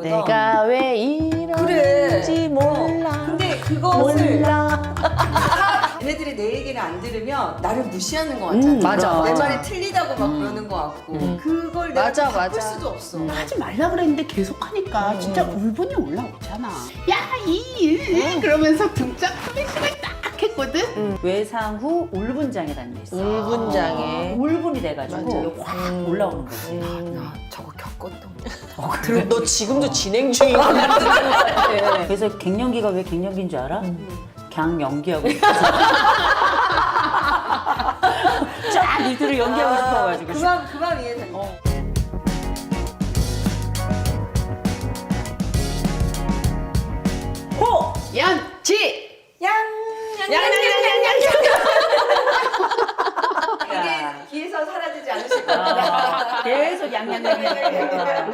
내가 왜 이런지 몰라. 근데 그것을 몰라. 얘네들이 내 얘기를 안 들으면 나를 무시하는 것 같잖아. 맞아, 내 맞아. 말이 틀리다고 막 그러는 것 같고. 그걸 내가 맞아, 바꿀 맞아. 수도 없어. 하지 말라 그랬는데 계속 하니까 진짜 울분이 올라오잖아. 그러면서 등짝 스매싱을 딱 했거든. 외상 후 울분장애라는 게 있어. 울분장애. 울분이 돼가지고 확 올라오는 거지. 나 저거 겪었던 거. 그럼 너 지금도 진행 중인 거 같은데. 그래서 갱년기가 왜 갱년기인 줄 알아? 그냥 연기하고 싶어. 쫙 니들을 연기하고 싶어가지고. 그만 이해된다. 호! 지 이게 귀에서 사라지지 않으실 거야. 계속 양양양.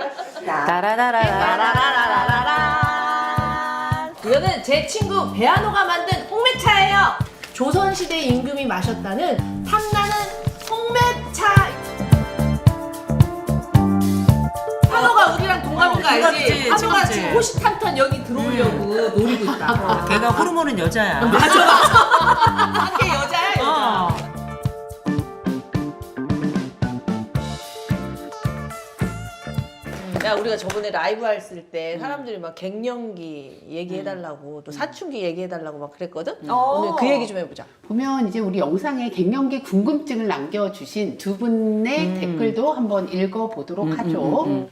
이거는 제 친구 배아노가 만든 홍매차예요. 조선시대 임금이 마셨다는 탐나는 홍매차. 한호가 우리랑 동갑인 거 알지? 동갑이지, 한호가 친구지. 지금 호시탐탐 여기 들어오려고 노리고 있다. 걔가 호르몬은 여자야. 한개 여자야 여자. 어. 야 우리가 저번에 라이브 했을 때 사람들이 막 갱년기 얘기해달라고 또 사춘기 얘기해달라고 막 그랬거든? 오늘 그 얘기 좀 해보자. 보면 이제 우리 영상에 갱년기 궁금증을 남겨주신 두 분의 댓글도 한번 읽어보도록 하죠.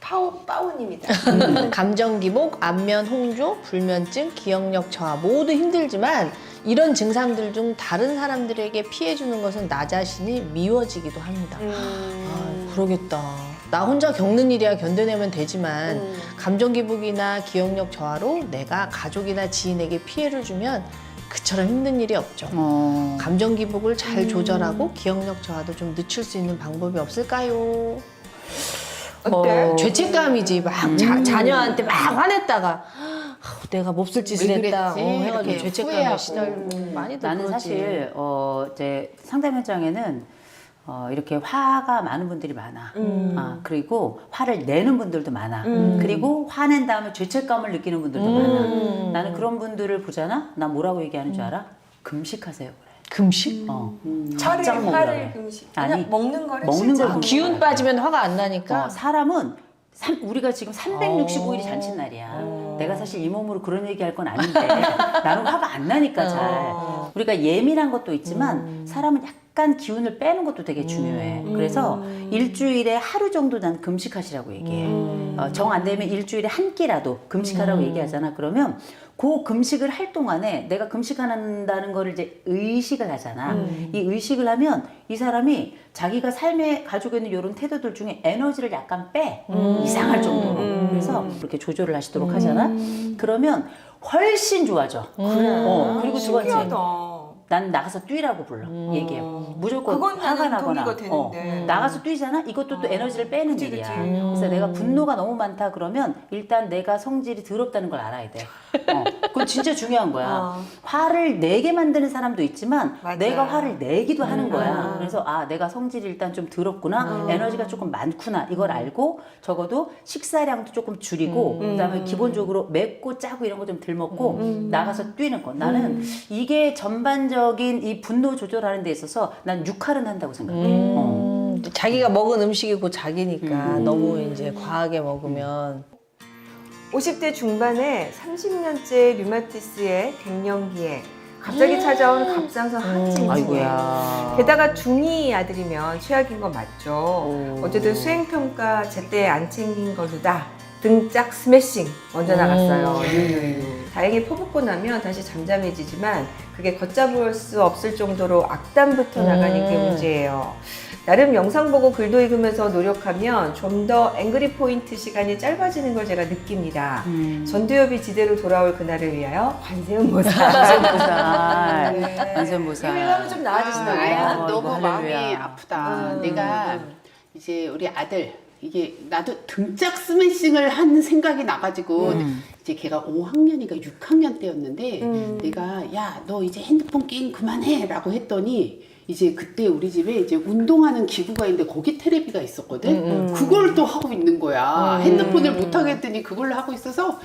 파우님이다. 감정 기복, 안면 홍조, 불면증, 기억력 저하 모두 힘들지만 이런 증상들 중 다른 사람들에게 피해주는 것은 나 자신이 미워지기도 합니다. 아, 그러겠다. 나 혼자 겪는 일이야 견뎌내면 되지만 감정 기복이나 기억력 저하로 내가 가족이나 지인에게 피해를 주면 그처럼 힘든 일이 없죠. 감정 기복을 잘 조절하고 기억력 저하도 좀 늦출 수 있는 방법이 없을까요? 어때? 죄책감이지. 막 자녀한테 막 화냈다가 내가 몹쓸 짓을 왜 했다. 그랬지? 해가지고 이렇게 죄책감에 후회하고. 시달리고 많이들 나는 그러지. 사실 이제 상담 현장에는 이렇게 화가 많은 분들이 많아. 그리고 화를 내는 분들도 많아. 그리고 화낸 다음에 죄책감을 느끼는 분들도 많아. 나는 그런 분들을 보잖아. 나 뭐라고 얘기하는 줄 알아? 금식하세요 그래. 금식? 작작 먹으라 그래. 화를 금식. 아니, 그냥 먹는 거를 먹는 실제로. 걸 기운 빠지면 화가 안 나니까. 사람은 우리가 지금 365일이 잔칫날이야. 내가 사실 이 몸으로 그런 얘기할 건 아닌데 나는 화가 안 나니까 잘. 우리가 예민한 것도 있지만 사람은 약간 기운을 빼는 것도 되게 중요해. 그래서 일주일에 하루 정도 난 금식하시라고 얘기해. 정 안 되면 일주일에 한 끼라도 금식하라고 얘기하잖아. 그러면 그 금식을 할 동안에 내가 금식한다는 거를 이제 의식을 하잖아. 이 의식을 하면 이 사람이 자기가 삶에 가지고 있는 이런 태도들 중에 에너지를 약간 빼. 이상할 정도로. 그래서 그렇게 조절을 하시도록 하잖아. 그러면 훨씬 좋아져. 그리고 두 번째. 신기하다. 난 나가서 뛰라고 불러. 얘기해. 무조건 그건 화가 나는 나거나. 동의가 되는데. 나가서 뛰잖아? 이것도 또 에너지를 빼는 그치, 일이야. 그치. 그래서 내가 분노가 너무 많다 그러면 일단 내가 성질이 더럽다는 걸 알아야 돼. 그건 진짜 중요한 거야. 화를 내게 만드는 사람도 있지만 맞아. 내가 화를 내기도 하는 거야. 그래서 내가 성질이 일단 좀 더럽구나. 에너지가 조금 많구나. 이걸 알고 적어도 식사량도 조금 줄이고 그다음에 기본적으로 맵고 짜고 이런 거 좀 덜 먹고 나가서 뛰는 거. 나는 이게 전반적인 이 분노 조절하는 데 있어서 난 육할은 한다고 생각해. 자기가 먹은 음식이 곧 자기니까 너무 이제 과하게 먹으면 50대 중반에 30년째 류마티스의 갱년기에 갑자기 찾아온 갑상선 항진증. 아이고야. 게다가 중2 아들이면 최악인 건 맞죠. 어쨌든 수행평가 제때 안 챙긴 걸로다. 등짝 스매싱 먼저 나갔어요. 유유유. 다행히 퍼붓고 나면 다시 잠잠해지지만 그게 걷잡을 수 없을 정도로 악담부터 나가는 게 문제예요. 나름 영상 보고 글도 읽으면서 노력하면 좀 더 앵그리 포인트 시간이 짧아지는 걸 제가 느낍니다. 전두엽이 지대로 돌아올 그날을 위하여 관세음보살. 관세음보살. 관세음보살. 이걸 하면 좀 나아지시더라고요. 아야 아이고, 너무 할렐루야. 마음이 아프다. 내가 이제 우리 아들 이게 나도 등짝 스매싱을 한 생각이 나가지고 이제 걔가 5학년인가 6학년 때였는데 내가 야 너 이제 핸드폰 게임 그만해 라고 했더니 이제 그때 우리 집에 이제 운동하는 기구가 있는데 거기 테레비가 있었거든. 그걸 또 하고 있는 거야. 핸드폰을 못 하겠더니 그걸 하고 있어서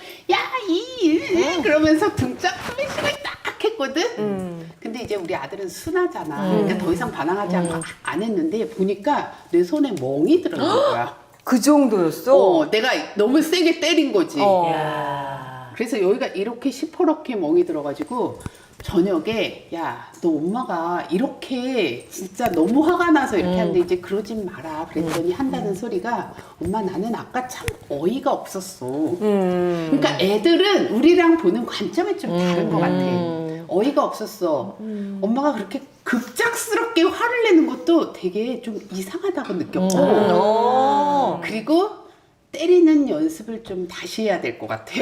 그러면서 등짝 스매싱을 딱 했거든. 근데 이제 우리 아들은 순하잖아. 그러니까 더 이상 반항하지 않고 안 했는데 보니까 내 손에 멍이 들어간 거야. 그 정도였어? 내가 너무 세게 때린 거지. 야. 그래서 여기가 이렇게 시퍼렇게 멍이 들어가지고 저녁에 야, 너 엄마가 이렇게 진짜 너무 화가 나서 이렇게 하는데 이제 그러진 마라 그랬더니 한다는 소리가 엄마 나는 아까 참 어이가 없었어. 그러니까 애들은 우리랑 보는 관점이 좀 다른 것 같아. 어이가 없었어. 엄마가 그렇게 급작스럽게 화를 내는 것도 되게 좀 이상하다고 느꼈고 그리고 때리는 연습을 좀 다시 해야 될 것 같아.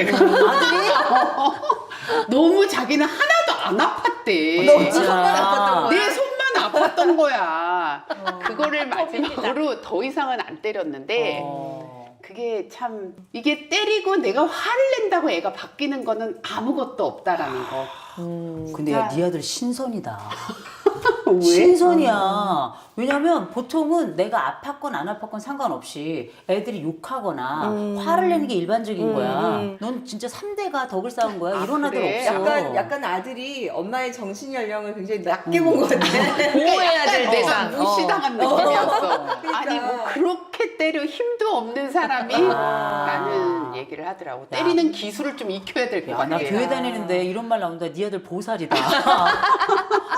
너무 자기는 하나도 안 아팠대. 너 손만 아팠던 거야? 내 손만 아팠던 거야. 그거를 마지막으로 더 이상은 안 때렸는데 그게 참 이게 때리고 내가 화를 낸다고 애가 바뀌는 거는 아무것도 없다라는 거. 근데 야, 네 아들 신선이다. 왜? 신선이야. 왜냐면 보통은 내가 아팠건 안 아팠건 상관없이 애들이 욕하거나 화를 내는 게 일반적인 거야. 넌 진짜 3대가 덕을 쌓은 거야. 이런 아들 그래? 없어. 약간 아들이 엄마의 정신 연령을 굉장히 낮게 본 것 같아. 보호해야 될 내가 대상. 무시당한 느낌이었어. 그러니까. 아니 뭐 그렇게 때려 힘도 없는 사람이 라는 얘기를 하더라고. 때리는 기술을 좀 익혀야 될 것 야, 같아. 나 교회 다니는데 이런 말 나온다. 네 아들 보살이다.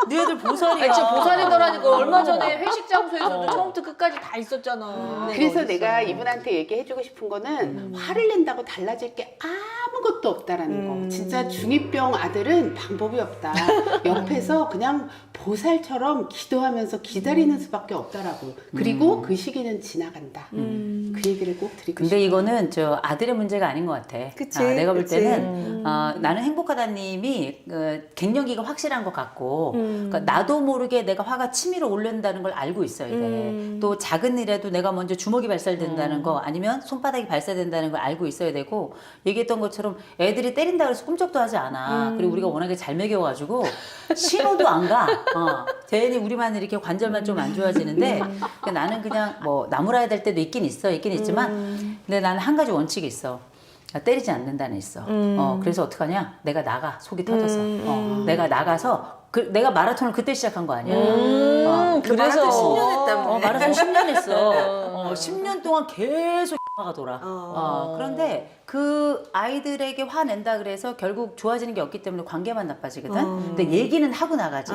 네 아들 보살이야. 진짜 보살이더라니까. 얼마 전에 회식 장소에서도 처음부터 끝까지 다 있었잖아. 그래서 내가 이분한테 얘기해주고 싶은 거는 화를 낸다고 달라질 게 아무것도 없다라는 거. 진짜 중2병 아들은 방법이 없다. 옆에서 그냥 보살처럼 기도하면서 기다리는 수밖에 없다라고. 그리고 그 시기는 지나간다. 그 얘기를 꼭 드리고 근데 싶어요. 이거는 저 아들의 문제가 아닌 것 같아. 그치, 내가 볼 그치. 때는 나는 행복하다님이 갱년기가 확실한 것 같고 그러니까 나도 모르게 내가 화가 치밀어 오른다는 걸 알고 있어야 돼. 또 작은 일에도 내가 먼저 주먹이 발살된다는 거 아니면 손바닥이 발사된다는 걸 알고 있어야 되고 얘기했던 것처럼 애들이 때린다 그래서 꿈쩍도 하지 않아. 그리고 우리가 워낙에 잘 먹여가지고 신호도 안 가. 괜히 우리만 이렇게 관절만 좀 안 좋아지는데 그러니까 나는 그냥 뭐 나무라야 될 때도 있긴 있지만 근데 나는 한 가지 원칙이 있어. 때리지 않는다는 있어. 그래서 어떡하냐? 내가 나가 속이 터져서. 내가 나가서 내가 마라톤을 그때 시작한 거 아니야. 그래서 10년 했다며. 마라톤 10년 했어. 10년 동안 계속 가 돌아. 그런데 그 아이들에게 화낸다 그래서 결국 좋아지는 게 없기 때문에 관계만 나빠지거든. 근데 얘기는 하고 나가지.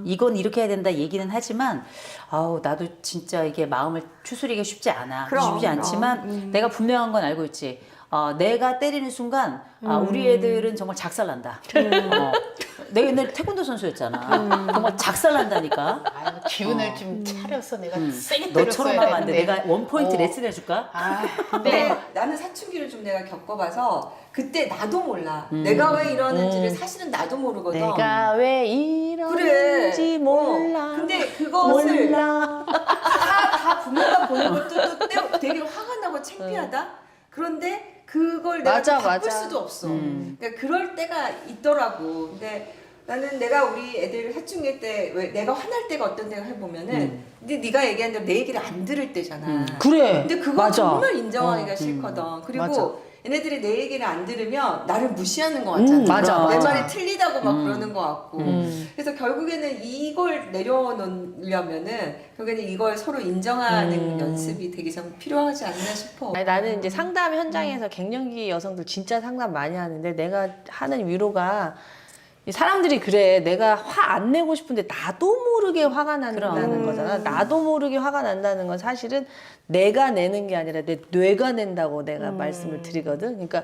이건 이렇게 해야 된다 얘기는 하지만 아우 나도 진짜 이게 마음을 추스리기 쉽지 않아. 쉽지 않지만 내가 분명한 건 알고 있지. 내가 때리는 순간 우리 애들은 정말 작살난다. 내가 옛날에 태권도 선수였잖아. 정말 작살난다니까. 아유, 기운을 좀 차려서 내가 세게 너처럼 때렸어야 하면 안 돼. 되는데. 내가 원포인트 레슨 해줄까? 근데 나는 사춘기를 좀 내가 겪어봐서 그때 나도 몰라. 내가 왜 이러는지를 사실은 나도 모르거든. 내가 왜 이러는지 몰라. 근데 그것을 몰라. 다 부모가 보는 것도 또 되게 화가 나고 창피하다. 그런데 그걸 내가 맞아, 또 바꿀 맞아. 수도 없어. 그러니까 그럴 때가 있더라고. 근데 나는 내가 우리 애들 사춘기 때 왜 내가 화날 때가 어떤 때가 해보면은 근데 네가 얘기한 대로 내 얘기를 안 들을 때잖아. 그래. 근데 그거 맞아. 정말 인정하기가 싫거든. 그리고 맞아. 얘네들이 내 얘기를 안 들으면 나를 무시하는 것 같잖아. 맞아, 내 맞아. 말이 틀리다고 막 그러는 것 같고. 그래서 결국에는 이걸 내려놓으려면은 결국에는 이걸 서로 인정하는 연습이 되게 좀 필요하지 않나 싶어. 아니, 나는 이제 상담 현장에서 갱년기 여성들 진짜 상담 많이 하는데 내가 하는 위로가 이 사람들이 그래 내가 화 안 내고 싶은데 나도 모르게 화가 난다는 거잖아. 나도 모르게 화가 난다는 건 사실은 내가 내는 게 아니라 내 뇌가 낸다고 내가 말씀을 드리거든. 그러니까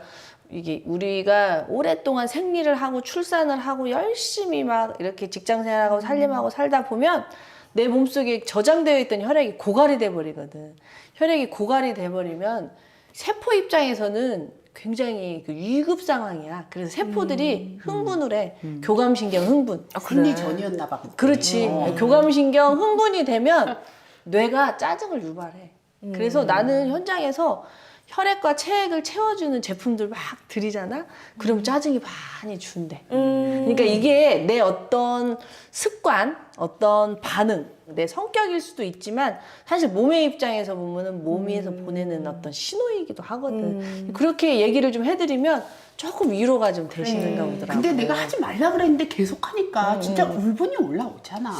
이게 우리가 오랫동안 생리를 하고 출산을 하고 열심히 막 이렇게 직장 생활하고 살림하고 살다 보면 내 몸속에 저장되어 있던 혈액이 고갈이 돼 버리거든. 혈액이 고갈이 돼 버리면 세포 입장에서는 굉장히 그 위급 상황이야. 그래서 세포들이 흥분을 해. 교감신경 흥분. 생리 전이었나 봐. 그때. 그렇지. 교감신경 흥분이 되면 뇌가 짜증을 유발해. 그래서 나는 현장에서 혈액과 체액을 채워주는 제품들 막 들이잖아. 그럼 짜증이 많이 준대. 그러니까 이게 내 어떤 습관, 어떤 반응, 내 성격일 수도 있지만 사실 몸의 입장에서 보면은 몸에서 보내는 어떤 신호이기도 하거든. 그렇게 얘기를 좀 해드리면 조금 위로가 좀 되시는가 보더라고. 근데 내가 하지 말라 그랬는데 계속 하니까 진짜 울분이 올라오잖아.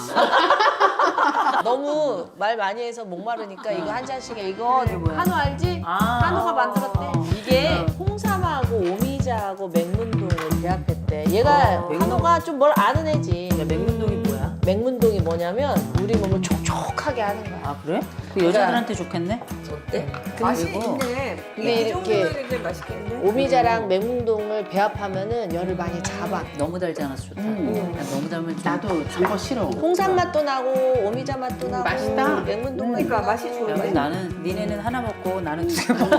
너무 말 많이 해서 목마르니까 이거 한 잔씩에 이거 한우 알지? 한우가 만들었대. 이게 홍삼하고 오미자하고 맹문동을 배합했대. 얘가 한우가 좀 뭘 아는 애지. 맹문동이 뭐야? 맹문동이 뭐냐면 우리 몸을 촉촉하게 하는 거야. 아 그래? 그 여자들한테 좋겠네? 어때? 맛이 있네. 근데 이 이렇게 정도면 굉장히 맛있겠네. 오미자랑 맹문동을 배합하면은 열을 많이 잡아. 너무 달지 않아서 좋다. 난 너무 달면 좀 나도 단 거 싫어. 홍삼 맛도 나고 오미자 맛도 나고 맛있다. 맹문동 맛도 그러니까 나고. 맛이 좋아. 야, 근데 나는 니네는 하나 먹고 나는 두 개 먹고.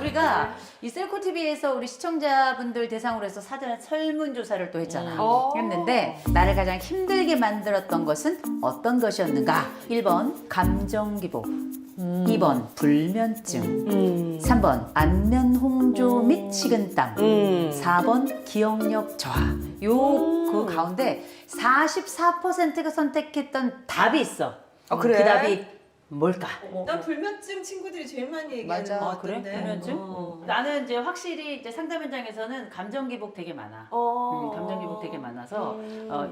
우리가 이 셀코 TV에서 우리 시청자분들 대상으로 해서 사전 설문조사를 또 했잖아. 했는데 나를 가장 힘들게 만들었던 것은 어떤 것이었는가? 1번 감정 기복, 2번 불면증, 3번 안면 홍조 및 식은땀, 4번 기억력 저하. 요 그 가운데 44%가 선택했던 답이 있어. 그래? 그 답이 뭘까? 난 불면증 친구들이 제일 많이 얘기하는 맞아. 것 아, 그래? 같던데. 불면증? 나는 이제 확실히 이제 상담 현장에서는 감정 기복 되게 많아. 감정 기복 되게 많아서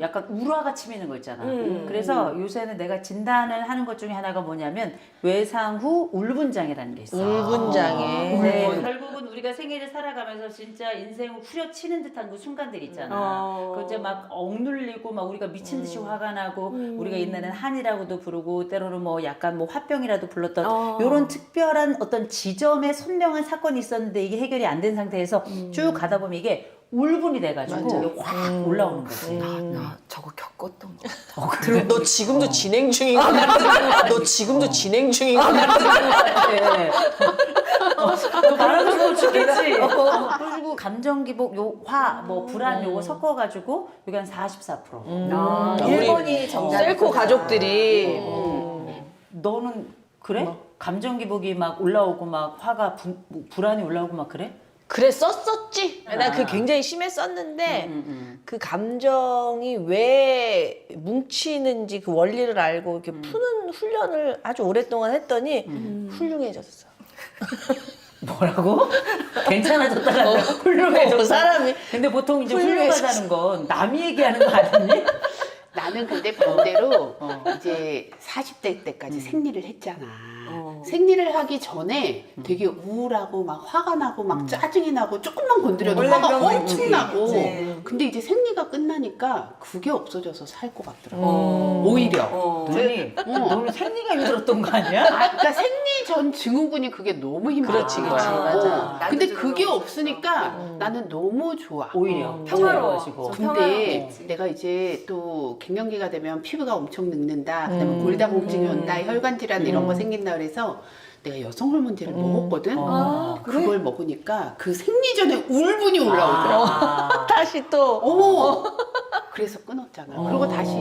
약간 우라가 치미는 거 있잖아. 그래서 요새는 내가 진단을 하는 것 중에 하나가 뭐냐면 외상 후 울분장애라는 게 있어. 울분장애. 네, 결국은 우리가 생애를 살아가면서 진짜 인생을 후려치는 듯한 그 순간들 있잖아. 그 이제 막 억눌리고 막 우리가 미친 듯이 화가 나고 우리가 옛날에는 한이라고도 부르고 때로는 뭐 약간 뭐 화병이라도 불렀던 이런 특별한 어떤 지점에 선명한 사건이 있었는데 이게 해결이 안 된 상태에서 쭉 가다 보면 이게 울분이 돼가지고 확 올라오는 거지. 나 저거 겪었던 거. 그럼 너 지금도 진행 중인 거 같아. 너 지금도 진행 중인 거 같아. 네. 너 말하고 싶어 죽겠지. 그래가지고 감정 기복, 화, 뭐 불안 요거 섞어가지고 이게 한 44%. 우리 1번이 정답. 셀코 가족들이 너는 그래? 감정 기복이 막 올라오고 막 화가 불안이 올라오고 막 그래? 그래 썼었지. 나 그 굉장히 심했었는데 그 감정이 왜 뭉치는지 그 원리를 알고 이렇게 푸는 훈련을 아주 오랫동안 했더니 훌륭해졌어. 뭐라고? 괜찮아졌다가 훌륭해졌다. 사람이. 근데 보통 이제 훌륭해졌어. 훌륭하다는 건 남이 얘기하는 거 아니니? 나는 근데 반대로 이제 40대 때까지 생리를 했잖아. 생리를 하기 전에 되게 우울하고 막 화가 나고 막 짜증이 나고 조금만 건드려도 원래 화가 그런 거 엄청 있지. 나고. 네. 근데 이제 생리가 끝나니까 그게 없어져서 살 것 같더라고. 오히려. 너는 생리가 힘들었던 거 아니야? 그러니까 생리 전 증후군이 그게 너무 힘들어. 그렇지, 그렇지. 맞아. 근데 나도 그게 좀 없으니까 나는 너무 좋아. 오히려 평화로워지고. 근데 내가 이제 또 갱년기가 되면 피부가 엄청 늙는다. 그다음에 골다공증이 온다. 혈관 질환 이런 거 생긴다 그래서 내가 여성 호르몬제를 먹었거든. 그걸 먹으니까 그 생리 전에 울분이 올라오더라고. 다시 또 어머. 그래서 끊었잖아. 그리고 다시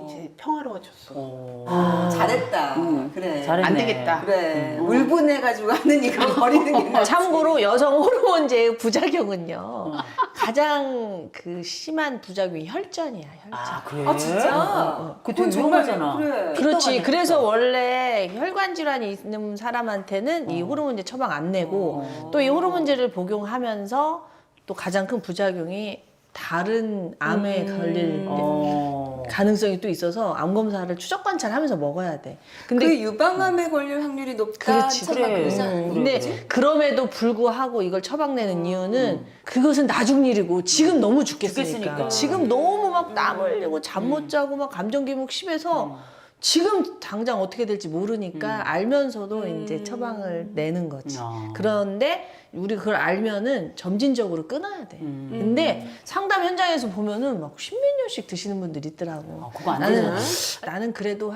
이제 평화로워졌어. 잘했다. 그래. 잘했네. 안 되겠다. 그래. 울분해가지고 하는 이거 버리는 게 낫지. 참고로 여성 호르몬제의 부작용은요 가장 그 심한 부작용이 혈전이야. 혈전. 아 그래? 아 진짜? 그 되게 위험하잖아. 그래. 그렇지. 그래서 원래 혈관 질환이 있는 사람한테는 이 호르몬제 처방 안 내고 또 이 호르몬제를 복용하면서 또 가장 큰 부작용이 다른 암에 걸릴 가능성이 또 있어서 암 검사를 추적 관찰하면서 먹어야 돼. 근데 그 유방암에 걸릴 확률이 높다. 그렇지, 처방 그래. 그러지 않니? 근데 그럼에도 불구하고 이걸 처방내는 이유는 그것은 나중 일이고 지금 너무 죽겠으니까. 죽겠으니까. 지금 너무 막 땀 흘리고 잠 못 자고 막 감정 기복 심해서 지금 당장 어떻게 될지 모르니까 알면서도 이제 처방을 내는 거지. 그런데 우리 그걸 알면은 점진적으로 끊어야 돼. 근데 상담 현장에서 보면은 막 십몇 년씩 드시는 분들이 있더라고. 그거 안 되잖아. 나는 그래도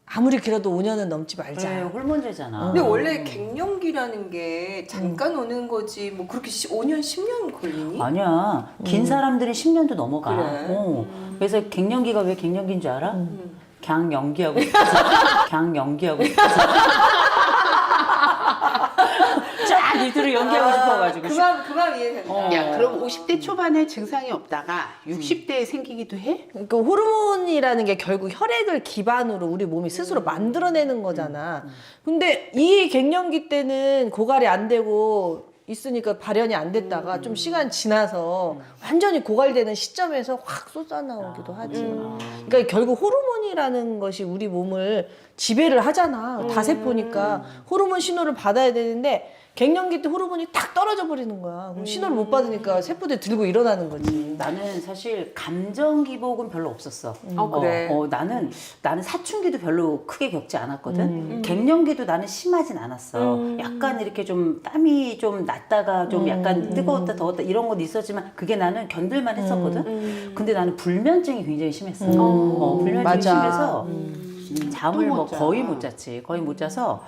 아무리 길어도 5년은 넘지 말자. 그래, 호르몬제잖아. 근데 원래 갱년기라는 게 잠깐 오는 거지 뭐 그렇게 5년, 10년 걸리니? 아니야. 긴 사람들이 10년도 넘어가. 그래. 그래서 갱년기가 왜 갱년기인 줄 알아? 그냥 연기하고 싶어서. 그냥 연기하고 싶어서. 쫙 밑으로 연기하고 싶어가지고. 그만 이해된다. 야, 그럼 50대 초반에 증상이 없다가 60대에 생기기도 해? 그러니까 호르몬이라는 게 결국 혈액을 기반으로 우리 몸이 스스로 만들어내는 거잖아. 근데 이 갱년기 때는 고갈이 안 되고 있으니까 발현이 안 됐다가 좀 시간 지나서 완전히 고갈되는 시점에서 확 쏟아나오기도 하지. 그러니까 결국 호르몬이라는 것이 우리 몸을 지배를 하잖아. 다세포니까 호르몬 신호를 받아야 되는데 갱년기 때 호르몬이 탁 떨어져 버리는 거야. 그럼 신호를 못 받으니까 세포들 들고 일어나는 거지. 나는 사실 감정 기복은 별로 없었어. 그래. 나는 사춘기도 별로 크게 겪지 않았거든. 갱년기도 나는 심하진 않았어. 약간 이렇게 좀 땀이 좀 났다가 좀 약간 뜨거웠다 더웠다 이런 건 있었지만 그게 나는 견딜만 했었거든. 근데 나는 불면증이 굉장히 심했어. 불면증이 맞아. 심해서 잠을 또 뭐 못 자. 거의 못 잤지. 거의 못 자서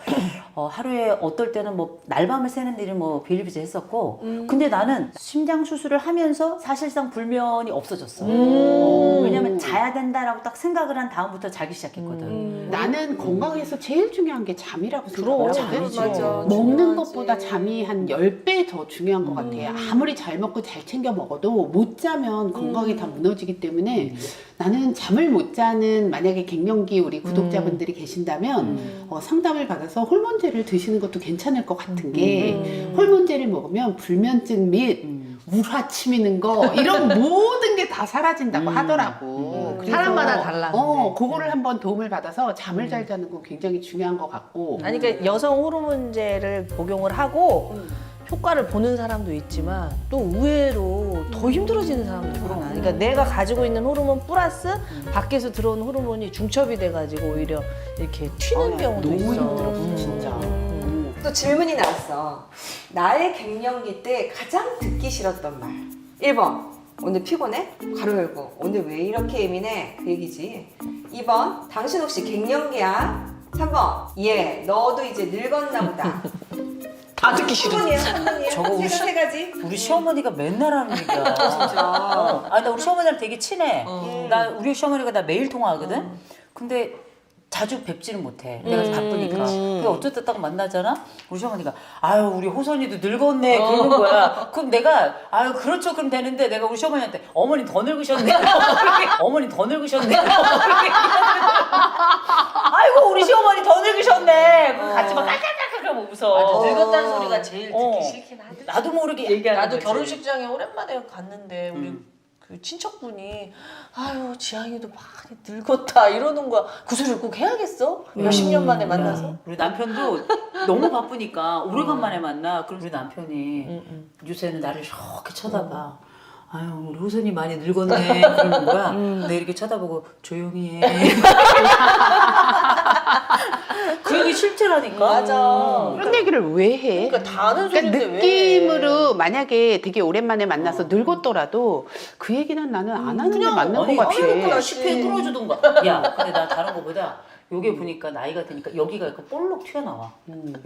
하루에 어떨 때는 뭐 날밤을 새는 일이 뭐 비일비재했었고 근데 나는 심장 수술을 하면서 사실상 불면이 없어졌어. 왜냐면 자야 된다라고 딱 생각을 한 다음부터 자기 시작했거든. 나는 건강에서 제일 중요한 게 잠이라고 생각하거든. 맞아. 먹는 중요하지. 것보다 잠이 한 10배 더 중요한 것 같아. 아무리 잘 먹고 잘 챙겨 먹어도 못 자면 건강이 다 무너지기 때문에 나는 잠을 못 자는 만약에 갱년기 우리 구독자분들이 계신다면 상담을 받아서 호르몬제를 드시는 것도 괜찮을 것 같은 게 호르몬제를 먹으면 불면증 및 우라 치미는 거 이런 모든 게 다 사라진다고 하더라고. 그래서 사람마다 달라, 그거를 한번 도움을 받아서 잠을 잘 자는 거 굉장히 중요한 것 같고. 아니 그러니까 여성 호르몬제를 복용을 하고 효과를 보는 사람도 있지만 또 의외로 더 힘들어지는 사람도 많아. 그러니까 내가 가지고 있는 호르몬 플러스 밖에서 들어오는 호르몬이 중첩이 돼가지고 오히려 이렇게 튀는 경우도 너무 있어. 힘들었어 진짜. 또 질문이 나왔어. 나의 갱년기 때 가장 듣기 싫었던 말. 1번. 오늘 피곤해? 가로 열고. 오늘 왜 이렇게 예민해? 그 얘기지. 2번. 당신 혹시 갱년기야? 3번. 예, 너도 이제 늙었나 보다. 다 듣기 싫어. 3번이에요, 3번이에요. 저거 우리 세 가지. 우리 시어머니가 맨날 하는 얘기야. 진짜. 아니 나 우리 시어머니랑 되게 친해. 나 우리 시어머니가 나 매일 통화하거든. 근데 자주 뵙지는 못해. 내가 바쁘니까. 근데 어쩌다 딱 만나잖아. 우리 시어머니가 아유 우리 호선이도 늙었네 그러는 거야. 그럼 내가 아유 그렇죠 그럼 되는데 내가 우리 시어머니한테 어머니 더 늙으셨네. 어머니 더 늙으셨네. 아이고 우리 시어머니 더 늙으셨네. 그럼 같이 막 깔깔깔깔 웃어. 늙었다는 소리가 제일 듣기 어. 싫긴 하지. 나도 모르게 얘기하는 나도 거지. 결혼식장에 오랜만에 갔는데 우리 그 친척분이 아유 지향이도 많이 늙었다 이러는 거야. 그 소리를 꼭 해야겠어? 몇십 년 만에 만나서. 우리 남편도 너무 바쁘니까 오래간만에 만나. 그럼 우리 남편이 요새는 나를 이렇게 쳐다봐. 아유 우리 호선이 많이 늙었네 그러는 거야. 내가 이렇게 쳐다보고 조용히 해. 그 얘기 실제라니까. 맞아. 그런 얘기를 왜 해? 그러니까 다 아는 그러니까 소리인데 느낌으로 만약에 되게 오랜만에 만나서 늙었더라도 그 얘기는 나는 안 하는 게 맞는 것 같아. 해놓고 10회 끌어주던가. 야 근데 나 다른 거보다 요게 보니까 나이가 드니까 여기가 약간 볼록 튀어나와.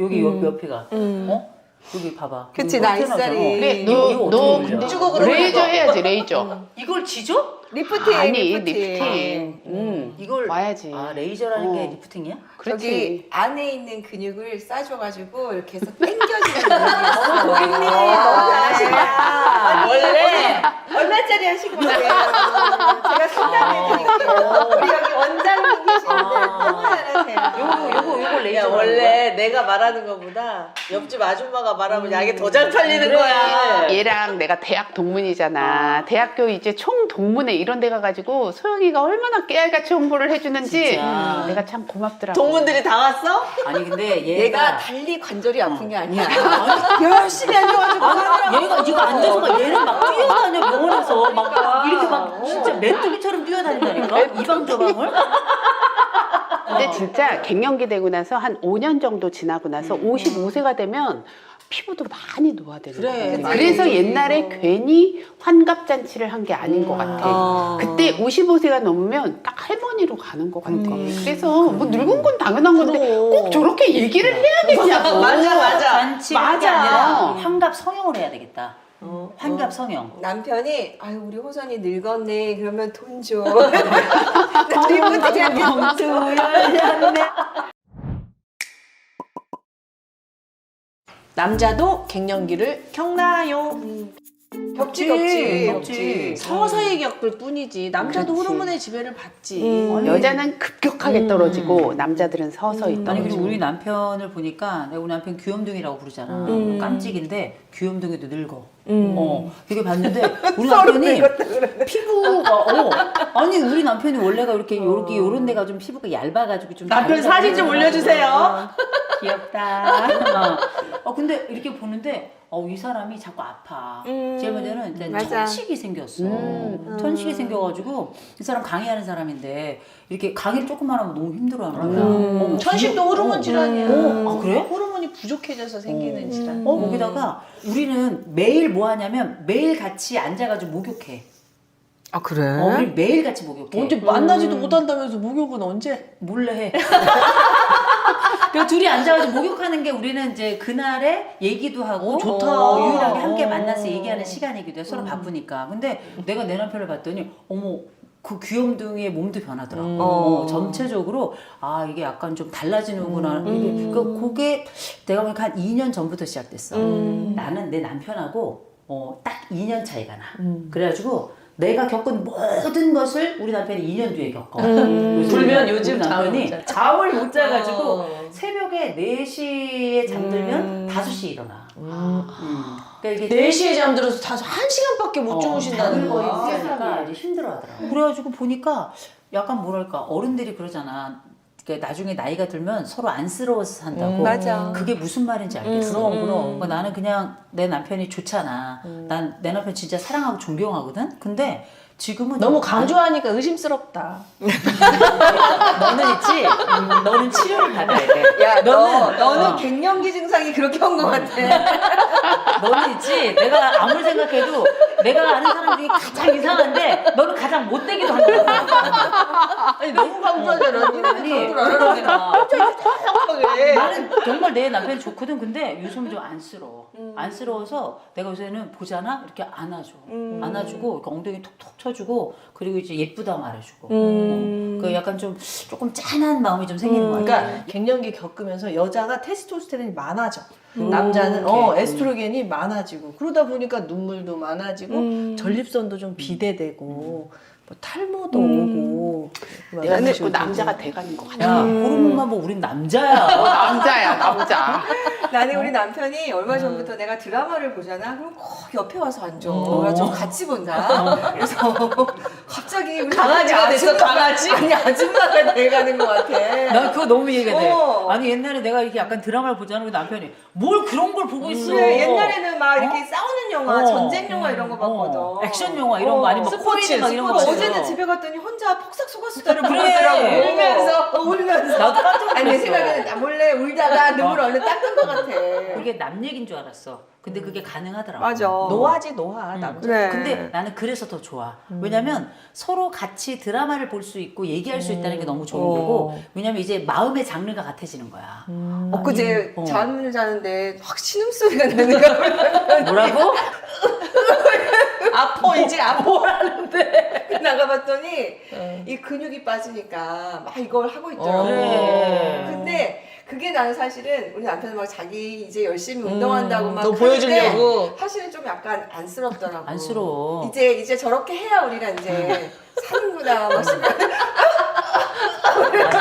여기 옆에가. 어? 여기 봐봐. 그치, 여기 나이살이. 튀어나오잖아. 그래, 이거 너 어떻게 근데 올려? 레이저 해야지, 레이저. 이걸 지져? 리프팅. 아니, 리프팅. 리프팅. 이걸 와야지. 아 레이저라는 게 리프팅이야? 그렇지. 여기 안에 있는 근육을 싸줘가지고 이렇게 해서 당겨주는 근육이었어. 고객님 너무 잘하신다. 원래 얼마짜리 하신 거예요? 제가 상담해드릴게요. 우리 여기 원장님 계시는데 너무 잘하세요. 요거 레이저. 야 원래 내가 말하는 것보다 옆집 아줌마가 말하면 약이 더 잘 팔리는 거야. 얘랑 내가 대학 동문이잖아. 대학교 이제 총 동문회 이런 데 가가지고 소영이가 얼마나 깨알같이 홍보를 해주는지 진짜. 내가 참 고맙더라고. 동문들이 다 왔어? 아니 근데 얘가 얘가 달리 관절이 아픈 게 아니야. 열심히 앉아가지고 얘가 이거 앉아서 막 얘는 막 뛰어다녀 병원에서 막 이렇게 막 진짜 메뚜기처럼 뛰어다닌다니까 이 방 저 방을. 근데 진짜 갱년기 되고 나서 한 5년 정도 지나고 나서 55세가 되면 피부도 많이 노화되는 그래, 거야. 그래서 맞아. 옛날에 괜히 환갑잔치를 한 게 아닌 것 같아. 그때 55세가 넘으면 딱 할머니로 가는 것 같아. 그래서 뭐 늙은 건 당연한 건데 그럼. 꼭 저렇게 얘기를 해야겠냐고. 맞아. 잔치가 맞아. 아니라 환갑 성형을 해야 되겠다. 환갑 성형. 남편이 아유 우리 호선이 늙었네 그러면 돈 줘. 우리 부부한테 남자도 갱년기를 겪나요? 겪지. 서서히 겪을 뿐이지. 남자도 그렇지. 호르몬의 지배를 받지. 여자는 급격하게 떨어지고 남자들은 서서히 아니 떨어지고. 그리고 우리 남편을 보니까 내가 우리 남편 귀염둥이라고 부르잖아. 깜찍인데 귀염둥이도 늙어. 되게 봤는데 우리 남편이 피부가 아니 우리 남편이 원래가 이렇게 요런 데가 좀 피부가 얇아가지고 좀 남편 자기가 사진 좀 올려주세요. 귀엽다. 근데 이렇게 보는데 이 사람이 자꾸 아파. 제일 먼저는 이제 맞아. 천식이 생겼어. 천식이 생겨가지고 이 사람 강의하는 사람인데 이렇게 강의를 조금만 하면 너무 힘들어하는 거야. 천식도 호르몬 질환이야. 아 그래? 호르몬이 부족해져서 생기는 질환. 거기다가 우리는 매일 뭐 하냐면 매일 같이 앉아가지고 목욕해. 아 그래? 우리 매일 같이 목욕해. 언제 만나지도 못한다면서 목욕은 언제? 몰래 해. 그래서 둘이 앉아가지고 목욕하는 게 우리는 이제 그날에 얘기도 하고 좋다. 유일하게 함께 만나서 얘기하는 시간이기도 해. 서로 바쁘니까. 근데 내가 내 남편을 봤더니 어머 그 귀염둥이의 몸도 변하더라고. 전체적으로 이게 약간 좀 달라지는구나. 그게 내가 보니까 한 2년 전부터 시작됐어. 나는 내 남편하고 딱 2년 차이가 나. 그래가지고 내가 겪은 모든 것을 우리 남편이 2년 뒤에 겪어. 불면 요즘 우리 남편이 잠을 못 자가지고 어. 새벽에 4시에 잠들면 5시에 일어나. 그러니까 이게 4시에 잠들어서 1시간밖에 못 주무신다는 거에 거야. 하니까 이제 힘들어하더라고. 그래가지고 보니까 약간 뭐랄까 어른들이 그러잖아. 그러니까 나중에 나이가 들면 서로 안쓰러워서 산다고. 맞아. 그게 무슨 말인지 알겠어. 그러니까 나는 그냥 내 남편이 좋잖아. 난 내 남편 진짜 사랑하고 존경하거든. 근데 지금은 너무 좀 강조하니까 의심스럽다. 너는 있지. 너는 치료를 받아야 돼. 야, 너는 어. 갱년기 증상이 그렇게 온 것 같아. 너는 있지. 내가 아무리 생각해도 내가 아는 사람 중에 가장 이상한데 너는 가장 못되기도 한다. 아니 너무 강조하잖아. 아니, 그러니까. 정확하게. 나는 정말 내 남편이 좋거든. 근데 요즘 좀 안쓰러워. 안쓰러워서 내가 요새는 보잖아? 이렇게 안아줘. 안아주고 이렇게 엉덩이 톡톡 쳐주고 그리고 이제 예쁘다 말해주고. 그 약간 좀 조금 짠한 마음이 좀 생기는 거 같아. 그러니까 갱년기 겪으면서 여자가 테스토스테론이 많아져. 남자는 에스트로겐이 많아지고 그러다 보니까 눈물도 많아지고 전립선도 좀 비대되고 뭐 탈모도 오고 내가 자꾸 남자가 돼가는 것 같아. 야, 호르몬만 보고 우린 남자야. 남자야, 남자. 나는 우리 남편이 얼마 전부터 내가 드라마를 보잖아. 그럼 꼭 옆에 와서 앉아. 그래서 같이 본다. 그래서 갑자기 우리 강아지가 됐어, 강아지? 아니 아줌마가 돼가는 것 같아. 난 그거 너무 이해가 돼. 어. 아니 옛날에 내가 이렇게 약간 드라마를 보잖아. 우리 남편이 뭘 그런 걸 보고 있어. 그래, 옛날에는 막 이렇게 싸우는 영화, 어. 전쟁 영화 이런 거 봤거든. 액션 영화 이런 거 아니면 스포츠, 코미디 막 이런 거 스포츠. 봤어. 어제는 집에 갔더니 혼자 폭삭 속았수다를 그래. 부르더라고. 울면서. 울면서. 나도 깜짝 놀랐어. 아니 내 생각에는 나 몰래 울다가 눈물 얼른 닦은 것 같아. 그게 남 얘기인 줄 알았어. 근데 그게 가능하더라고. 맞아. 노화지 노화 남자. 그래. 근데 나는 그래서 더 좋아. 왜냐면 서로 같이 드라마를 볼 수 있고 얘기할 수 있다는 게 너무 좋은 거고. 왜냐면 이제 마음의 장르가 같아지는 거야. 엊그제 어. 잠을 자는데 확 신음소리가 나는 거야. 뭐라고? 아파 이제 아파라는데. 나가봤더니 이 근육이 빠지니까 막 이걸 하고 있더라고. 그래. 근데 그게 나는 사실은 우리 남편은 막 자기 이제 열심히 운동한다고 막 너 하는데 보여주려고. 사실은 좀 약간 안쓰럽더라고. 안쓰러워. 이제 저렇게 해야 우리가 이제 사는구나. 막 싶어.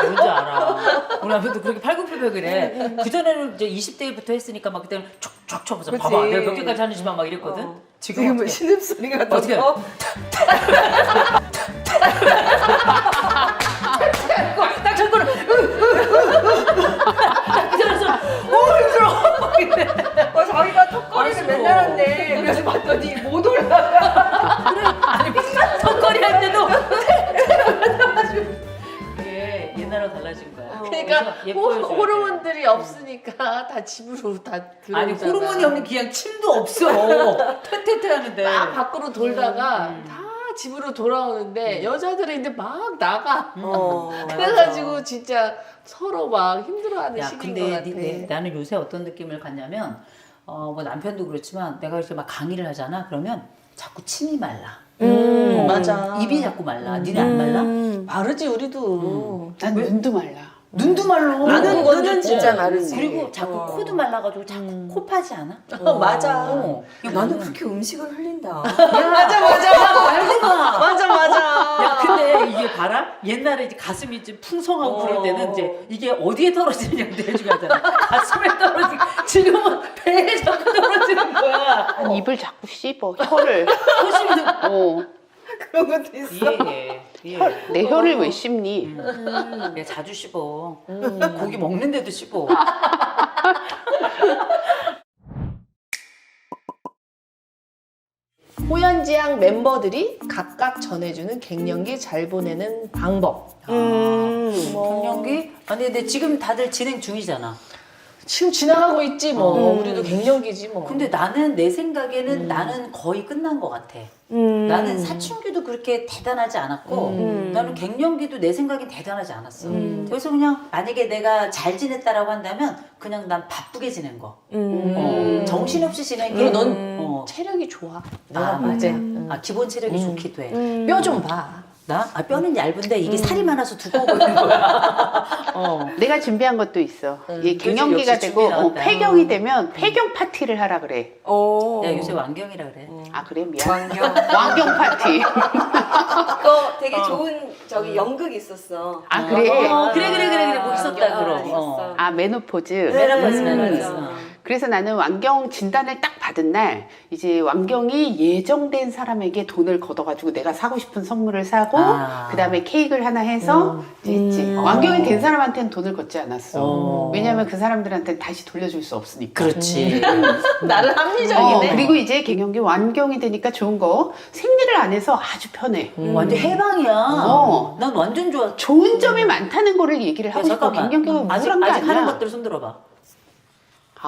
뭔지 알아. 우리 남편도 그렇게 팔굽혀펴기래. 그전에는 이제 20대부터 했으니까 막 그때는 촉촉 쳐서 그치. 봐봐. 내가 몇 개까지 하는지만 막 이랬거든. 지금 지금은 신음소리가 어떻게 더 딱 저거를 그래서 힘들어. 자기가 턱걸이를 안쓰러워. 맨날 한대. 그래서 봤더니 못 올라가. 아니 턱걸이 할 때도 그게 옛날하고 달라진 거야. 그러니까 그래서 예뻐해줘야 돼. 호르몬들이 없으니까 다 집으로 다 들어오잖아. 아니 호르몬이 없는 그냥 침도 없어. 퇴퇴퇴 하는데. 막 밖으로 돌다가 다 집으로 돌아오는데 여자들은 이제 막 나가. 그래가지고 진짜 서로 막 힘들어하는 야, 시기인 근데 것 같아. 나는 요새 어떤 느낌을 갖냐면 뭐 남편도 그렇지만 내가 이렇게 막 강의를 하잖아. 그러면 자꾸 침이 말라. 맞아. 입이 자꾸 말라. 니네 안 말라? 마르지 우리도. 난 눈도 말라. 눈도 말라. 눈은 진짜 마르지. 그리고 자꾸 코도 말라가지고 자꾸 코 파지 않아? 맞아. 나는 그렇게 음식을 흘린다. 맞아. 말도 마. 맞아. 야, 근데 이게 봐라. 옛날에 이제 가슴이 좀 풍성하고 그럴 때는 이제 이게 어디에 떨어지느냐 되게 중요하잖아. 가슴에 떨어지고 지금은 배에 자꾸 떨어지는 거야. 입을 자꾸 씹어. 혀를. 소심도 그런 것도 있어. 이해해. 내 혀를 왜 씹니? 내가 자주 씹어. 고기 먹는데도 씹어. 호연지향 멤버들이 각각 전해주는 갱년기 잘 보내는 방법. 갱년기? 아니 근데 지금 다들 진행 중이잖아. 지금 지나가고 있지 뭐. 우리도 갱년기지 뭐. 근데 나는 내 생각에는 나는 거의 끝난 것 같아. 나는 사춘기도 그렇게 대단하지 않았고 나는 갱년기도 내 생각엔 대단하지 않았어. 그래서 그냥 만약에 내가 잘 지냈다라고 한다면 그냥 난 바쁘게 지낸 거. 정신없이 지낸 게 그리고 넌 체력이 좋아. 아 볼 맞아. 때. 아 기본 체력이 좋기도 해. 뼈 좀 봐. 나? 아 뼈는 얇은데 이게 살이 많아서 두꺼워 보이는 거야. 내가 준비한 것도 있어. 이게 그치, 갱년기가 역시 되고 준비 나왔다. 폐경이 되면 폐경 파티를 하라 그래. 야 요새 왕경이라 그래. 아 그래 미안. 왕경. 왕경 파티. 그거 되게 좋은 저기 연극 있었어. 아 그래. 그래 뭐 있었다 그럼. 있었어. 아 메노포즈. 메노포즈. 맞아. 그래서 나는 왕경 진단을 딱 받은 날 이제 왕경이 예정된 사람에게 돈을 걷어가지고 내가 사고 싶은 선물을 사고 그다음에 케이크를 하나 해서 이제 했지. 왕경이 된 사람한테는 돈을 걷지 않았어. 왜냐하면 그 사람들한테는 다시 돌려줄 수 없으니까. 그렇지. 나는 합리적이네. 그리고 이제 갱년기 완경이 되니까 좋은 거 생리를 안 해서 아주 편해. 완전 해방이야. 난 완전 좋아. 좋은 점이 많다는 거를 얘기를 야, 하고 싶어. 잠깐만. 갱년기가 아직 우울한 게 아니야. 하는 것들 손들어봐.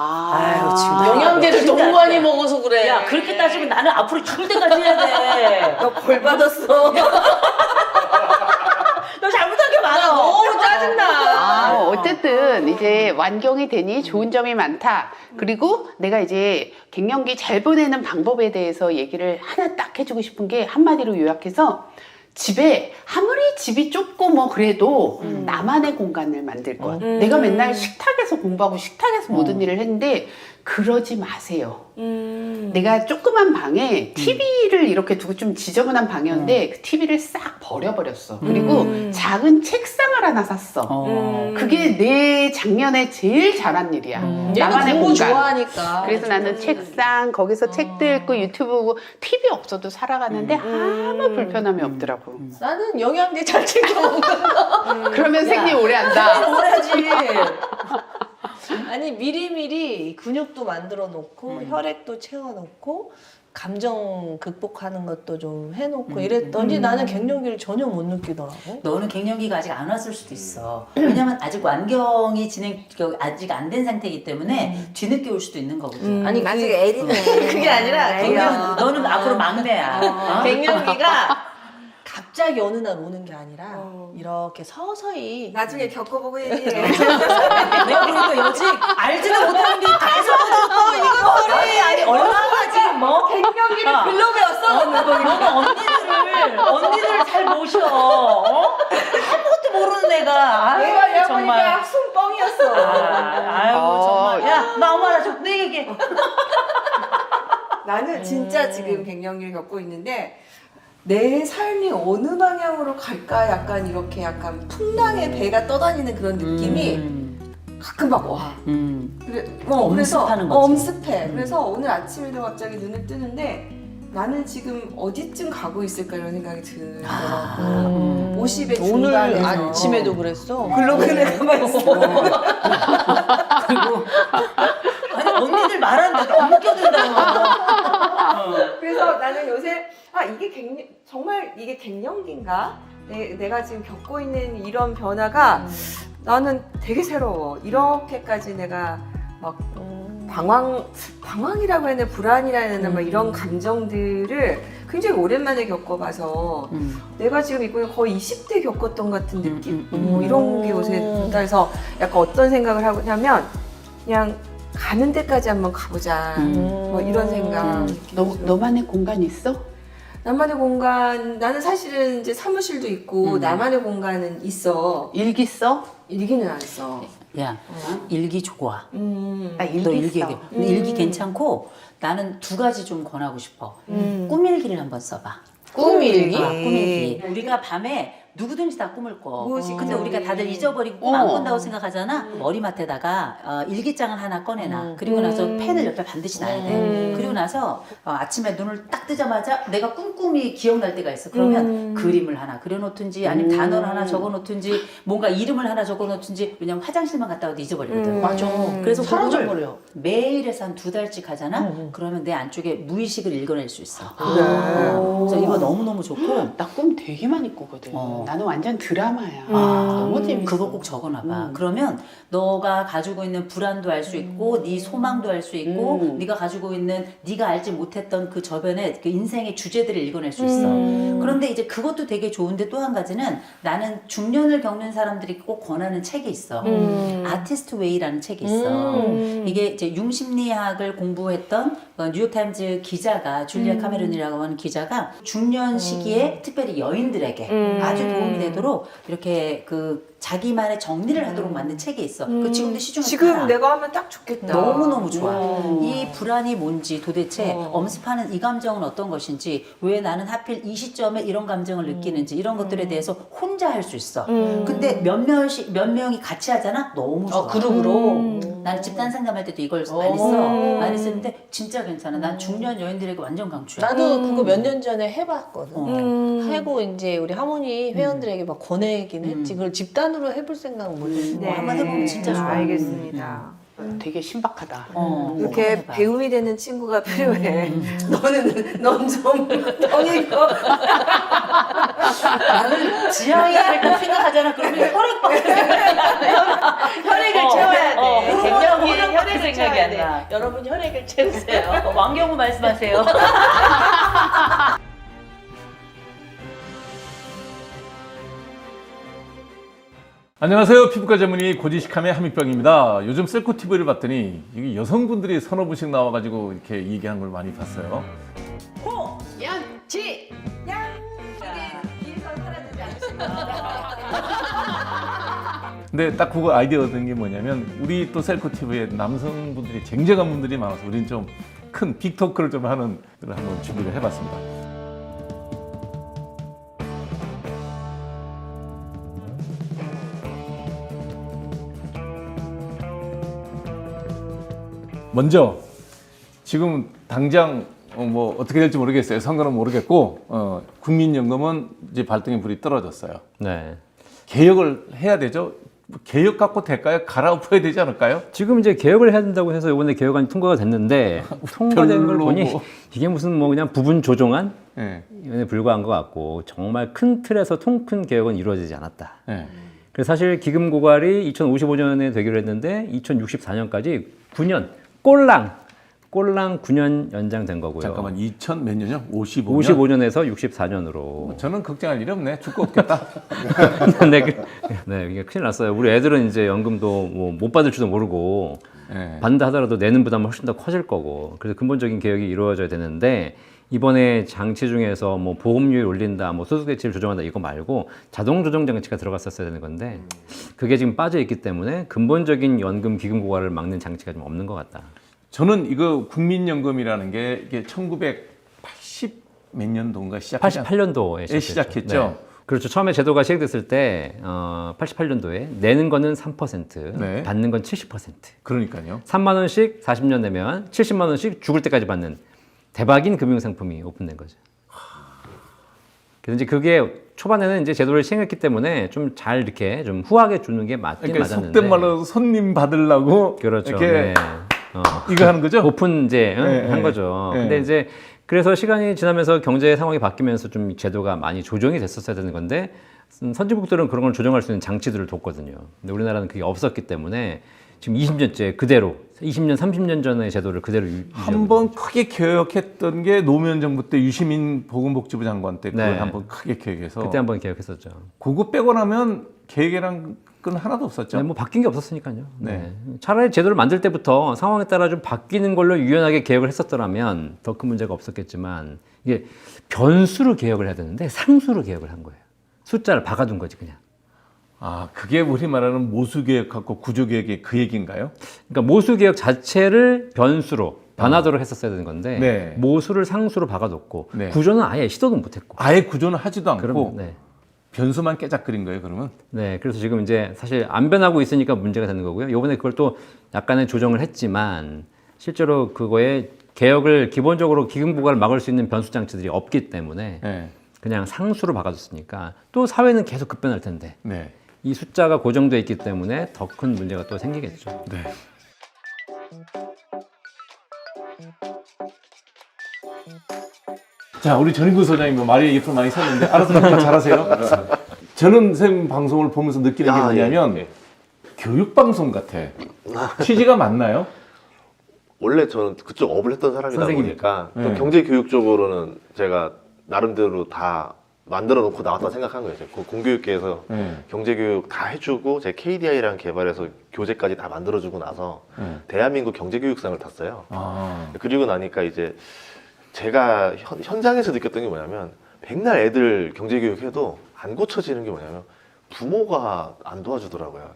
아유 지금 영양제를 진짜 너무 많이 먹어서 그래. 야 그렇게 따지면 나는 앞으로 죽을 때까지 해야 돼. 너 벌 받았어. 너 잘못한 게 많아. 너무 짜증나. 어쨌든 이제 완경이 되니 좋은 점이 많다. 그리고 내가 이제 갱년기 잘 보내는 방법에 대해서 얘기를 하나 딱 해주고 싶은 게 한마디로 요약해서 집에 아무리 집이 좁고 뭐 그래도 나만의 공간을 만들 것. 내가 맨날 식탁에서 공부하고 식탁에서 모든 일을 했는데 그러지 마세요. 내가 조그만 방에 TV를 이렇게 두고 좀 지저분한 방이었는데 그 TV를 싹 버려버렸어. 그리고 작은 책상을 하나 샀어. 그게 내 작년에 제일 잘한 일이야. 나만의 공부 공간. 좋아하니까. 그래서 나는 책상 거기서 책도 읽고 유튜브 보고 TV 없어도 살아가는데 아무 불편함이 없더라고. 나는 영양제 잘 챙겨 먹는 그러면 생리 오래 한다. 오래 하지. 아니 미리미리 근육도 만들어 놓고 혈액도 채워 놓고 감정 극복하는 것도 좀 해놓고 이랬더니 나는 갱년기를 전혀 못 느끼더라고. 너는 갱년기가 아직 안 왔을 수도 있어. 왜냐면 아직 완경이 아직 안 된 상태이기 때문에 뒤늦게 올 수도 있는 거거든. 아니 아직 애리네. 그게 아니라 너는 앞으로 막내야. 갱년기가 갑자기 어느 날 오는 게 아니라 이렇게 서서히 나중에 겪어보고 얘기해. 내가 보니까 여직 알지도 못하는 게 계속 이거 소리 아니 얼마나 지금 뭐 갱년기를 글로 배웠어. 너는 언니들 잘 모셔. 아무것도 모르는 애가. 내가 정말. 보니까 학순뻥이었어. 아유 정말. 야 나 엄마나 좀 내 얘기. 나는 진짜 지금 갱년기를 겪고 있는데 내 삶이 어느 방향으로 갈까 약간 이렇게 약간 풍랑의 배가 떠다니는 그런 느낌이 가끔 막 와. 그래서 엄습하는 거지. 엄습해. 그래서 오늘 아침에도 갑자기 눈을 뜨는데 나는 지금 어디쯤 가고 있을까 이런 생각이 들더라고. 50의 오늘 중반에서 아침에도 그랬어. 글로그에 남아있어. 그리고 아니 언니들 말하는데 너무 껴든다. 그래서 나는 요새 이게 정말 이게 갱년기인가? 내가 지금 겪고 있는 이런 변화가 나는 되게 새로워. 이렇게까지 내가 막 방황이라고 해야 되나 불안이라 해야 되나 막 이런 감정들을 굉장히 오랜만에 겪어봐서 내가 지금 이거 거의 20대 겪었던 같은 느낌? 이런 게 요새 든다 해서 약간 어떤 생각을 하냐면 그냥 가는 데까지 한번 가보자. 뭐 이런 생각. 너만의 공간 있어? 나만의 공간, 나는 사실은 이제 사무실도 있고 나만의 공간은 있어. 일기 써? 일기는 안 써. 야, 일기 좋아. 나 일기 너 일기 써. 얘기해. 근데 일기 괜찮고 나는 두 가지 좀 권하고 싶어. 꿈일기를 한번 써봐. 꿈일기? 꿈일기. 우리가 밤에 누구든지 다 꿈을 꿔. 무엇이 근데 꿈을 우리가 다들 잊어버리고 꿈 안 꾼다고 생각하잖아. 머리맡에다가 일기장을 하나 꺼내놔. 그리고 나서 펜을 옆에 반드시 놔야 돼. 그리고 나서 아침에 눈을 딱 뜨자마자 내가 꿈이 기억날 때가 있어. 그러면 그림을 하나 그려놓든지 아니면 단어를 하나 적어놓든지 뭔가 이름을 하나 적어놓든지. 왜냐면 화장실만 갔다 와도 잊어버리거든. 맞아. 그래서 사라져버려. 매일에서 한 2달씩 하잖아. 그러면 내 안쪽에 무의식을 읽어낼 수 있어. 그래. 그래서 이거 너무너무 좋고. 나 꿈 되게 많이 꾸거든. 나는 완전 드라마야. 너무 재밌어. 그거 꼭 적어놔봐. 그러면 너가 가지고 있는 불안도 알 수 있고, 네 소망도 알 수 있고, 네가 가지고 있는 네가 알지 못했던 그 저변의 그 인생의 주제들을 읽어낼 수 있어. 그런데 이제 그것도 되게 좋은데 또 한 가지는 나는 중년을 겪는 사람들이 꼭 권하는 책이 있어. 아티스트 웨이라는 책이 있어. 이게 이제 융심리학을 공부했던 뉴욕타임즈 기자가 줄리아 카메론이라고 하는 기자가 중년 시기에 특별히 여인들에게 아주 도움이 되도록 이렇게 그 자기만의 정리를 하도록 만든 책이 있어. 그 지금도 시중에 지금 팔아. 내가 하면 딱 좋겠다. 너무너무 좋아. 이 불안이 뭔지 도대체 엄습하는 이 감정은 어떤 것인지 왜 나는 하필 이 시점에 이런 감정을 느끼는지 이런 것들에 대해서 혼자 할 수 있어. 근데 몇 명이 같이 하잖아? 너무 좋아. 그룹으로. 나는 집단 상담할 때도 이걸 많이 써. 많이 쓰는데 진짜 괜찮아. 난 중년 여인들에게 완전 강추야. 나도 그거 몇 년 전에 해봤거든. 하고 이제 우리 하모니 회원들에게 막 권하긴 했지. 그걸 집단으로 해볼 생각은 못했어. 네. 한번 해보면 진짜 좋아. 알겠습니다. 되게 신박하다. 이렇게 해봐. 배움이 되는 친구가 필요해. 넌 좀 덩이고. 나는 지향이를 꼭 생각하잖아. 그러면 혈액을 채워야 돼. 갱년기에 혈액 생각이 안 나. 여러분 혈액을 채우세요. 왕경우 말씀하세요. 안녕하세요. 피부과 전문의 고지식함의 한민병입니다. 요즘 셀코 TV를 봤더니 이게 여성분들이 서너 분씩 나와가지고 이렇게 얘기하는 걸 많이 봤어요. 호양지. 근데 딱 그거 아이디어 얻은 게 뭐냐면 우리 또 셀코 TV에 남성분들이 쟁쟁한 분들이 많아서 우리는 좀 큰 빅토크를 좀 하는 걸 한번 준비를 해봤습니다. 먼저 지금 당장 뭐 어떻게 될지 모르겠어요. 선거는 모르겠고 국민연금은 이제 발등에 불이 떨어졌어요. 네. 개혁을 해야 되죠. 개혁 갖고 될까요? 갈아엎어야 되지 않을까요? 지금 이제 개혁을 해야 된다고 해서 이번에 개혁안이 통과가 됐는데 통과된 걸 보니 별로고. 이게 무슨 뭐 그냥 부분 조정안 네. 에 불과한 것 같고 정말 큰 틀에서 통 큰 개혁은 이루어지지 않았다. 네. 그래서 사실 기금 고갈이 2055년에 되기로 했는데 2064년까지 9년 꼴랑 9년 연장된 거고요. 잠깐만 2000 몇 년이요? 55년? 55년에서 64년으로. 저는 걱정할 일이 없네. 죽고 없겠다. 네, 이게 큰일 났어요. 우리 애들은 이제 연금도 뭐 못 받을 줄도 모르고 네. 받는다 하더라도 내는 부담은 훨씬 더 커질 거고. 그래서 근본적인 개혁이 이루어져야 되는데 이번에 장치 중에서 뭐 보험료를 올린다, 뭐 소득 대치를 조정한다 이거 말고 자동 조정 장치가 들어갔었어야 되는 건데 그게 지금 빠져 있기 때문에 근본적인 연금 기금 고갈을 막는 장치가 좀 없는 것 같다. 저는 이거 국민연금이라는 게 이게 1980 몇 년도인가 시작했죠. 88년도에 시작했죠. 그렇죠. 처음에 제도가 시행됐을 때 88년도에 내는 거는 3%, 네. 받는 건 70%. 그러니까요. 3만 원씩 40년 내면 70만 원씩 죽을 때까지 받는 대박인 금융 상품이 오픈된 거죠. 그래서 이제 그게 초반에는 이제 제도를 시행했기 때문에 좀 잘 이렇게 좀 후하게 주는 게 맞긴 그러니까 맞았는데. 속된 말로 손님 받으려고 그렇죠. 이렇게 네. 이거 하는 거죠? 오픈 이제 네, 한 네. 거죠. 네. 근데 이제 그래서 시간이 지나면서 경제 상황이 바뀌면서 좀 제도가 많이 조정이 됐었어야 되는 건데 선진국들은 그런 걸 조정할 수 있는 장치들을 뒀거든요. 근데 우리나라는 그게 없었기 때문에 지금 20년째 그대로 20년, 30년 전의 제도를 그대로 한 번 크게 개혁했던 게 노무현 정부 때 유시민 보건복지부 장관 때 그걸 네. 한번 크게 개혁해서 그때 한번 개혁했었죠. 그거 빼고 나면 계획이란 건 하나도 없었죠. 네, 뭐 바뀐 게 없었으니까요. 네. 네. 차라리 제도를 만들 때부터 상황에 따라 좀 바뀌는 걸로 유연하게 개혁을 했었더라면 더 큰 문제가 없었겠지만 이게 변수로 개혁을 해야 되는데 상수로 개혁을 한 거예요. 숫자를 박아둔 거지 그냥. 아, 그게 우리 말하는 모수개혁하고 구조개혁의 그 얘기인가요? 그러니까 모수개혁 자체를 변수로 변화도로 했었어야 되는 건데 네. 모수를 상수로 박아뒀고 네. 구조는 아예 시도도 못했고. 아예 구조는 하지도 않고 그럼 네. 변수만 깨작그린 거예요, 그러면? 네, 그래서 지금 이제 사실 안 변하고 있으니까 문제가 되는 거고요. 이번에 그걸 또 약간의 조정을 했지만 실제로 그거에 개혁을 기본적으로 기금부과를 막을 수 있는 변수 장치들이 없기 때문에 네. 그냥 상수로 박아줬으니까 또 사회는 계속 급변할 텐데 네. 이 숫자가 고정돼 있기 때문에 더 큰 문제가 또 생기겠죠. 네. 자, 우리 전인구 소장님 뭐 말이 얘기 좀 많이 섰는데 알아서 다 잘하세요. 저는 쌤 방송을 보면서 느끼는 게 뭐냐면 교육 방송 같아. 취지가 맞나요? 원래 저는 그쪽 업을 했던 사람이다 선생님이니까. 보니까 또 경제 교육 쪽으로는 제가 나름대로 다 만들어 놓고 나왔다 생각한 거예요. 그 공교육계에서 경제 교육 다 해주고 제 KDI랑 개발해서 교재까지 다 만들어주고 나서 대한민국 경제 교육상을 탔어요. 아, 그리고 나니까 이제 제가 현장에서 느꼈던 게 뭐냐면 백날 애들 경제 교육해도 안 고쳐지는 게 뭐냐면 부모가 안 도와주더라고요.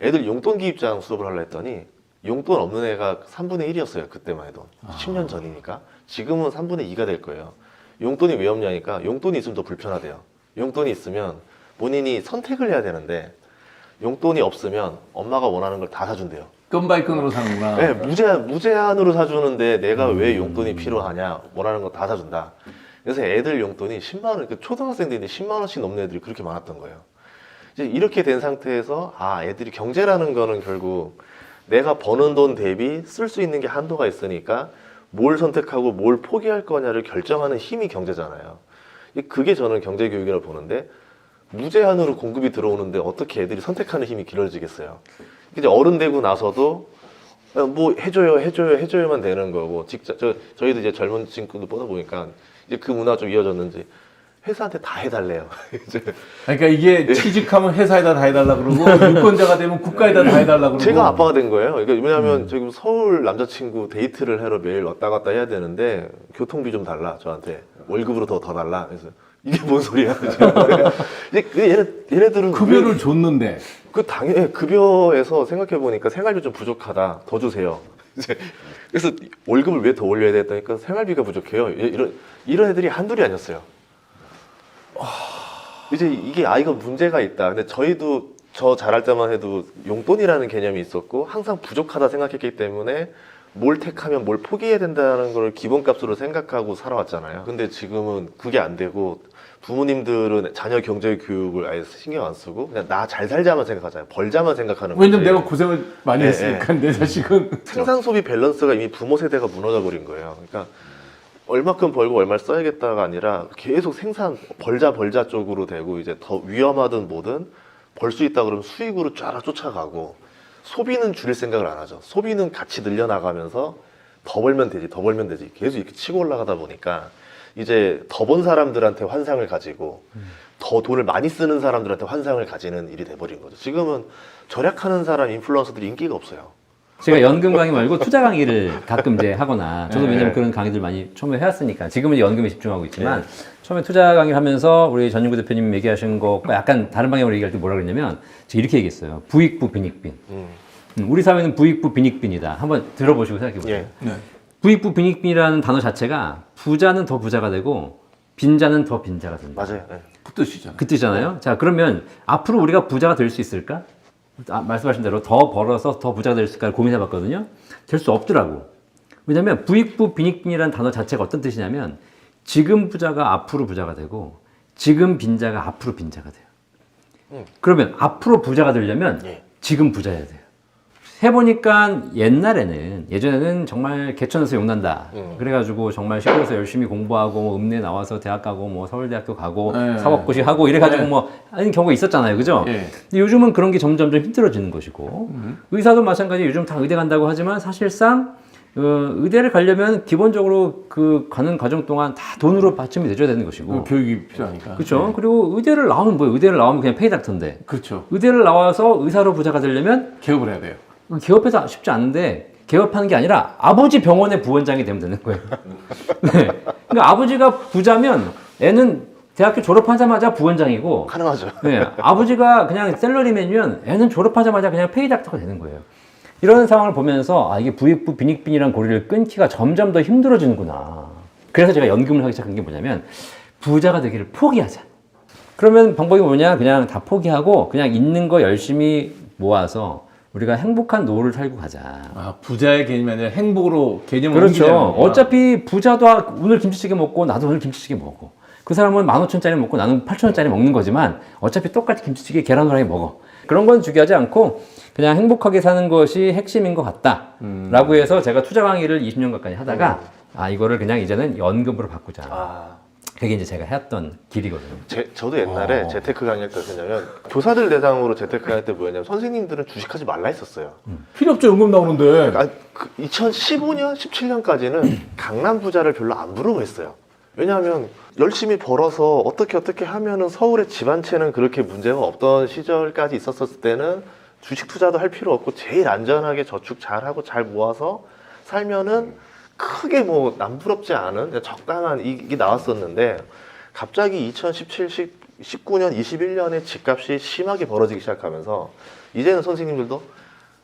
애들 용돈 기입장 수업을 하려 했더니 용돈 없는 애가 3분의 1이었어요. 그때만 해도. 10년 전이니까. 지금은 3분의 2가 될 거예요. 용돈이 왜 없냐니까 용돈이 있으면 더 불편하대요. 용돈이 있으면 본인이 선택을 해야 되는데 용돈이 없으면 엄마가 원하는 걸 다 사준대요. 건 바이 건으로 사는구나. 네, 무제한으로 사주는데 내가 왜 용돈이 필요하냐, 원하는 거 다 사준다. 그래서 애들 용돈이 10만 원, 초등학생들인데 10만 원씩 넘는 애들이 그렇게 많았던 거예요. 이제 이렇게 된 상태에서 애들이 경제라는 거는 결국 내가 버는 돈 대비 쓸 수 있는 게 한도가 있으니까 뭘 선택하고 뭘 포기할 거냐를 결정하는 힘이 경제잖아요. 그게 저는 경제 교육이라고 보는데 무제한으로 공급이 들어오는데 어떻게 애들이 선택하는 힘이 길어지겠어요. 이제 어른 되고 나서도 뭐 해줘요만 되는 거고 저희도 이제 젊은 친구들 보다 보니까 이제 그 문화가 좀 이어졌는지 회사한테 다 해달래요. 이제 그러니까 이게 취직하면 회사에다 다 해달라 그러고 유권자가 되면 국가에다 다 해달라 그러고. 제가 아빠가 된 거예요. 그러니까 왜냐하면 지금 서울 남자친구 데이트를 하러 매일 왔다 갔다 해야 되는데 교통비 좀 달라 저한테 월급으로 더 달라. 그래서 이게 뭔 소리야? 이제 얘네들은 급여를 줬는데. 당연히 급여에서 생각해 보니까 생활비 좀 부족하다. 더 주세요. 이제 그래서 월급을 왜 더 올려야 됐다니까 생활비가 부족해요. 이런 애들이 한둘이 아니었어요. 이제 이게 아이가 문제가 있다. 근데 저희도 저 잘할 때만 해도 용돈이라는 개념이 있었고 항상 부족하다 생각했기 때문에 뭘 택하면 뭘 포기해야 된다는 걸 기본값으로 생각하고 살아왔잖아요. 근데 지금은 그게 안 되고 부모님들은 자녀 경제 교육을 아예 신경 안 쓰고 그냥 나 잘 살자만 생각하잖아요. 벌자만 생각하는 거예요. 왜냐면 내가 고생을 많이 했으니까 내 자식은. 생산 소비 밸런스가 이미 부모 세대가 무너져 버린 거예요. 그러니까 얼마큼 벌고 얼마를 써야겠다가 아니라 계속 생산 벌자 쪽으로 되고 이제 더 위험하든 뭐든 벌 수 있다 그러면 수익으로 쫙 쫓아가고 소비는 줄일 생각을 안 하죠. 소비는 같이 늘려나가면서 더 벌면 되지 계속 이렇게 치고 올라가다 보니까 이제 더 번 사람들한테 환상을 가지고 더 돈을 많이 쓰는 사람들한테 환상을 가지는 일이 돼버린 거죠. 지금은 절약하는 사람 인플루언서들이 인기가 없어요. 제가 연금 강의 말고 투자 강의를 가끔 이제 하거나 저도 왜냐면 그런 강의들 많이 처음에 해왔으니까 지금은 연금에 집중하고 있지만 처음에 투자 강의를 하면서 우리 전윤구 대표님 얘기하신 것과 약간 다른 방향으로 얘기할 때 뭐라 그랬냐면 제가 이렇게 얘기했어요. 부익부 빈익빈. 우리 사회는 부익부 빈익빈이다. 한번 들어보시고 생각해 보세요. 네. 부익부 빈익빈이라는 단어 자체가 부자는 더 부자가 되고 빈자는 더 빈자가 된다. 맞아요. 네. 그 뜻이잖아. 그 뜻이잖아요. 자, 그러면 앞으로 우리가 부자가 될 수 있을까? 말씀하신 대로 더 벌어서 더 부자가 될 수 있을까 고민해 봤거든요. 될 수 없더라고. 왜냐면 부익부 빈익빈이라는 단어 자체가 어떤 뜻이냐면 지금 부자가 앞으로 부자가 되고 지금 빈자가 앞으로 빈자가 돼요. 그러면 앞으로 부자가 되려면 지금 부자여야 돼요. 해보니까 예전에는 정말 개천에서 용난다. 음. 그래가지고 정말 시골에서 열심히 공부하고 뭐 읍내 나와서 대학 가고 뭐 서울대학교 가고 네. 사법고시 하고 이래가지고 네. 뭐 하는 경우가 있었잖아요, 그죠? 예. 근데 요즘은 그런 게 점점 힘들어지는 것이고 의사도 마찬가지. 요즘 다 의대 간다고 하지만 사실상 의대를 가려면 기본적으로 그 가는 과정 동안 다 돈으로 받침이 돼줘야 되는 것이고. 교육이 필요하니까. 그렇죠. 네. 그리고 의대를 나오면 뭐예요? 의대를 나오면 그냥 페이닥터인데. 그렇죠. 의대를 나와서 의사로 부자가 되려면 개업을 해야 돼요. 개업해서 쉽지 않은데 개업하는 게 아니라 아버지 병원의 부원장이 되면 되는 거예요. 네. 그러니까 아버지가 부자면 애는 대학교 졸업하자마자 부원장이고, 가능하죠. 네. 아버지가 그냥 셀러리맨이면 애는 졸업하자마자 그냥 페이닥터가 되는 거예요. 이런 상황을 보면서 아 이게 부익부 빈익빈이란 고리를 끊기가 점점 더 힘들어지는구나. 그래서 제가 연금을 하기 시작한 게 뭐냐면 부자가 되기를 포기하자. 그러면 방법이 뭐냐? 그냥 다 포기하고 그냥 있는 거 열심히 모아서 우리가 행복한 노후를 살고 가자. 아, 부자의 개념이 아니라 행복으로 개념을 그렇죠. 옮기자는 거구나. 어차피 부자도 오늘 김치찌개 먹고 나도 오늘 김치찌개 먹고 그 사람은 15,000원짜리 먹고 나는 8,000원짜리 먹는 거지만 어차피 똑같이 김치찌개 계란 후라이 먹어. 그런 건 중요하지 않고 그냥 행복하게 사는 것이 핵심인 것 같다. 라고 해서 제가 투자 강의를 20년 가까이 하다가 아 이거를 그냥 이제는 연금으로 바꾸자. 아, 그게 이제 제가 해왔던 길이거든요. 저도 옛날에 재테크 강의할 때 했냐면 교사들 대상으로 재테크 강의할 때 뭐였냐면 선생님들은 주식하지 말라 했었어요. 필요 없죠. 연금 나오는데. 아, 2015년, 17년까지는 강남 부자를 별로 안 부러워했어요. 왜냐하면 열심히 벌어서 어떻게 하면은 서울의 집 한 채는 그렇게 문제가 없던 시절까지 있었을 때는 주식 투자도 할 필요 없고 제일 안전하게 저축 잘하고 잘 모아서 살면은 크게 뭐 남부럽지 않은 적당한 이게 나왔었는데 갑자기 2017, 19년, 21년에 집값이 심하게 벌어지기 시작하면서 이제는 선생님들도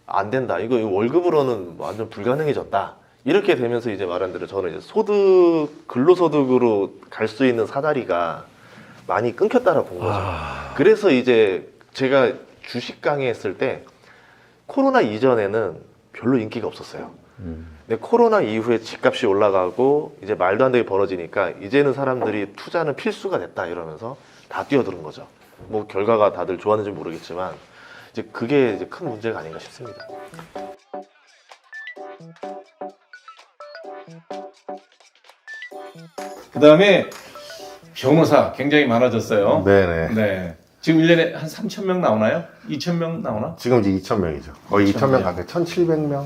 안 된다. 이거 월급으로는 완전 불가능해졌다. 이렇게 되면서 이제 말한 대로 저는 이제 근로소득으로 갈 수 있는 사다리가 많이 끊겼다라고 본 거죠. 그래서 이제 제가 주식 강의했을 때 코로나 이전에는 별로 인기가 없었어요. 근데 코로나 이후에 집값이 올라가고 이제 말도 안 되게 벌어지니까 이제는 사람들이 투자는 필수가 됐다 이러면서 다 뛰어드는 거죠. 뭐 결과가 다들 좋았는지 모르겠지만 이제 그게 이제 큰 문제가 아닌가 싶습니다. 그다음에 변호사 굉장히 많아졌어요. 네네. 네. 지금 1년에 한 3,000명 나오나요? 2,000명 나오나? 지금 이제 2,000명이죠. 거의 2,000명 2,000명. 가까이 1,700명.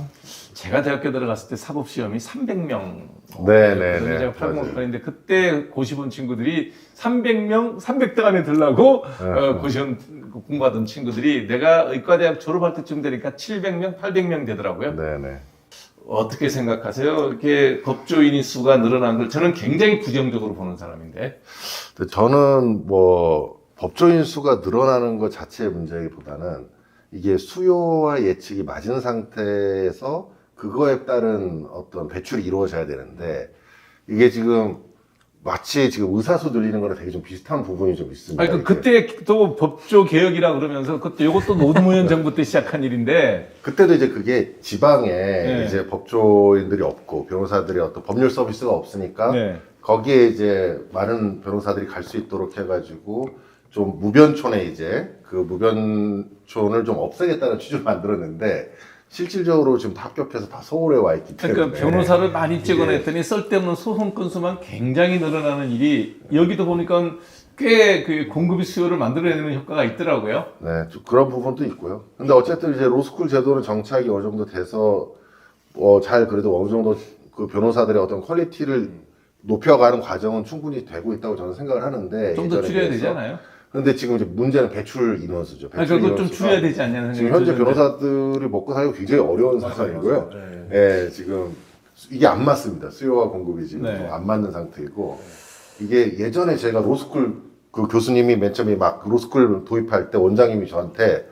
제가 대학교 들어갔을 때 사법시험이 300명. 네네네. 제가 8 맞아요. 0학년인데 그때 고시 본 친구들이 300명, 300등 안에 들라고 네. 고시원 공부하던 친구들이 내가 의과대학 졸업할 때쯤 되니까 700명, 800명 되더라고요. 네네. 어떻게 생각하세요? 이렇게 법조인의 수가 늘어난 걸 저는 굉장히 부정적으로 보는 사람인데. 근데 저는 뭐 법조인 수가 늘어나는 것 자체의 문제보다는 이게 수요와 예측이 맞은 상태에서 그거에 따른 어떤 배출이 이루어져야 되는데 이게 지금 마치 지금 의사수 늘리는 거랑 되게 좀 비슷한 부분이 좀 있습니다. 아니, 이게. 그때 또 법조 개혁이라 그러면서 그때 이것도 노무현 정부 때 시작한 일인데. 그때도 이제 그게 지방에 네. 이제 법조인들이 없고 변호사들이 어떤 법률 서비스가 없으니까 네. 거기에 이제 많은 변호사들이 갈 수 있도록 해가지고 좀 무변촌에 이제 그 무변촌을 좀 없애겠다는 취지를 만들었는데 실질적으로 지금 다 합격해서 다 서울에 와 있기 때문에 그러니까 변호사를 많이 이게- 찍어냈더니 쓸데없는 소송 건수만 굉장히 늘어나는 일이 여기도 보니까 꽤 그 공급이 수요를 만들어내는 효과가 있더라고요. 네, 좀 그런 부분도 있고요. 근데 어쨌든 이제 로스쿨 제도는 정착이 어느 정도 돼서 잘 그래도 어느 정도 그 변호사들의 어떤 퀄리티를 높여가는 과정은 충분히 되고 있다고 저는 생각을 하는데 좀 더 예전에 줄여야 비해서. 되지 않아요? 근데 지금 이제 문제는 배출 인원수죠. 아니, 배출 그거 좀 인원수가 줄여야 되지 않냐는 지금 생각이 현재 드는데. 변호사들이 먹고 살기가 굉장히 어려운 상황이고요. 예, 지금 이게 안 맞습니다. 수요와 공급이 지금 네. 안 맞는 상태이고 이게 예전에 제가 로스쿨 그 교수님이 맨 처음에 막 로스쿨 도입할 때 원장님이 저한테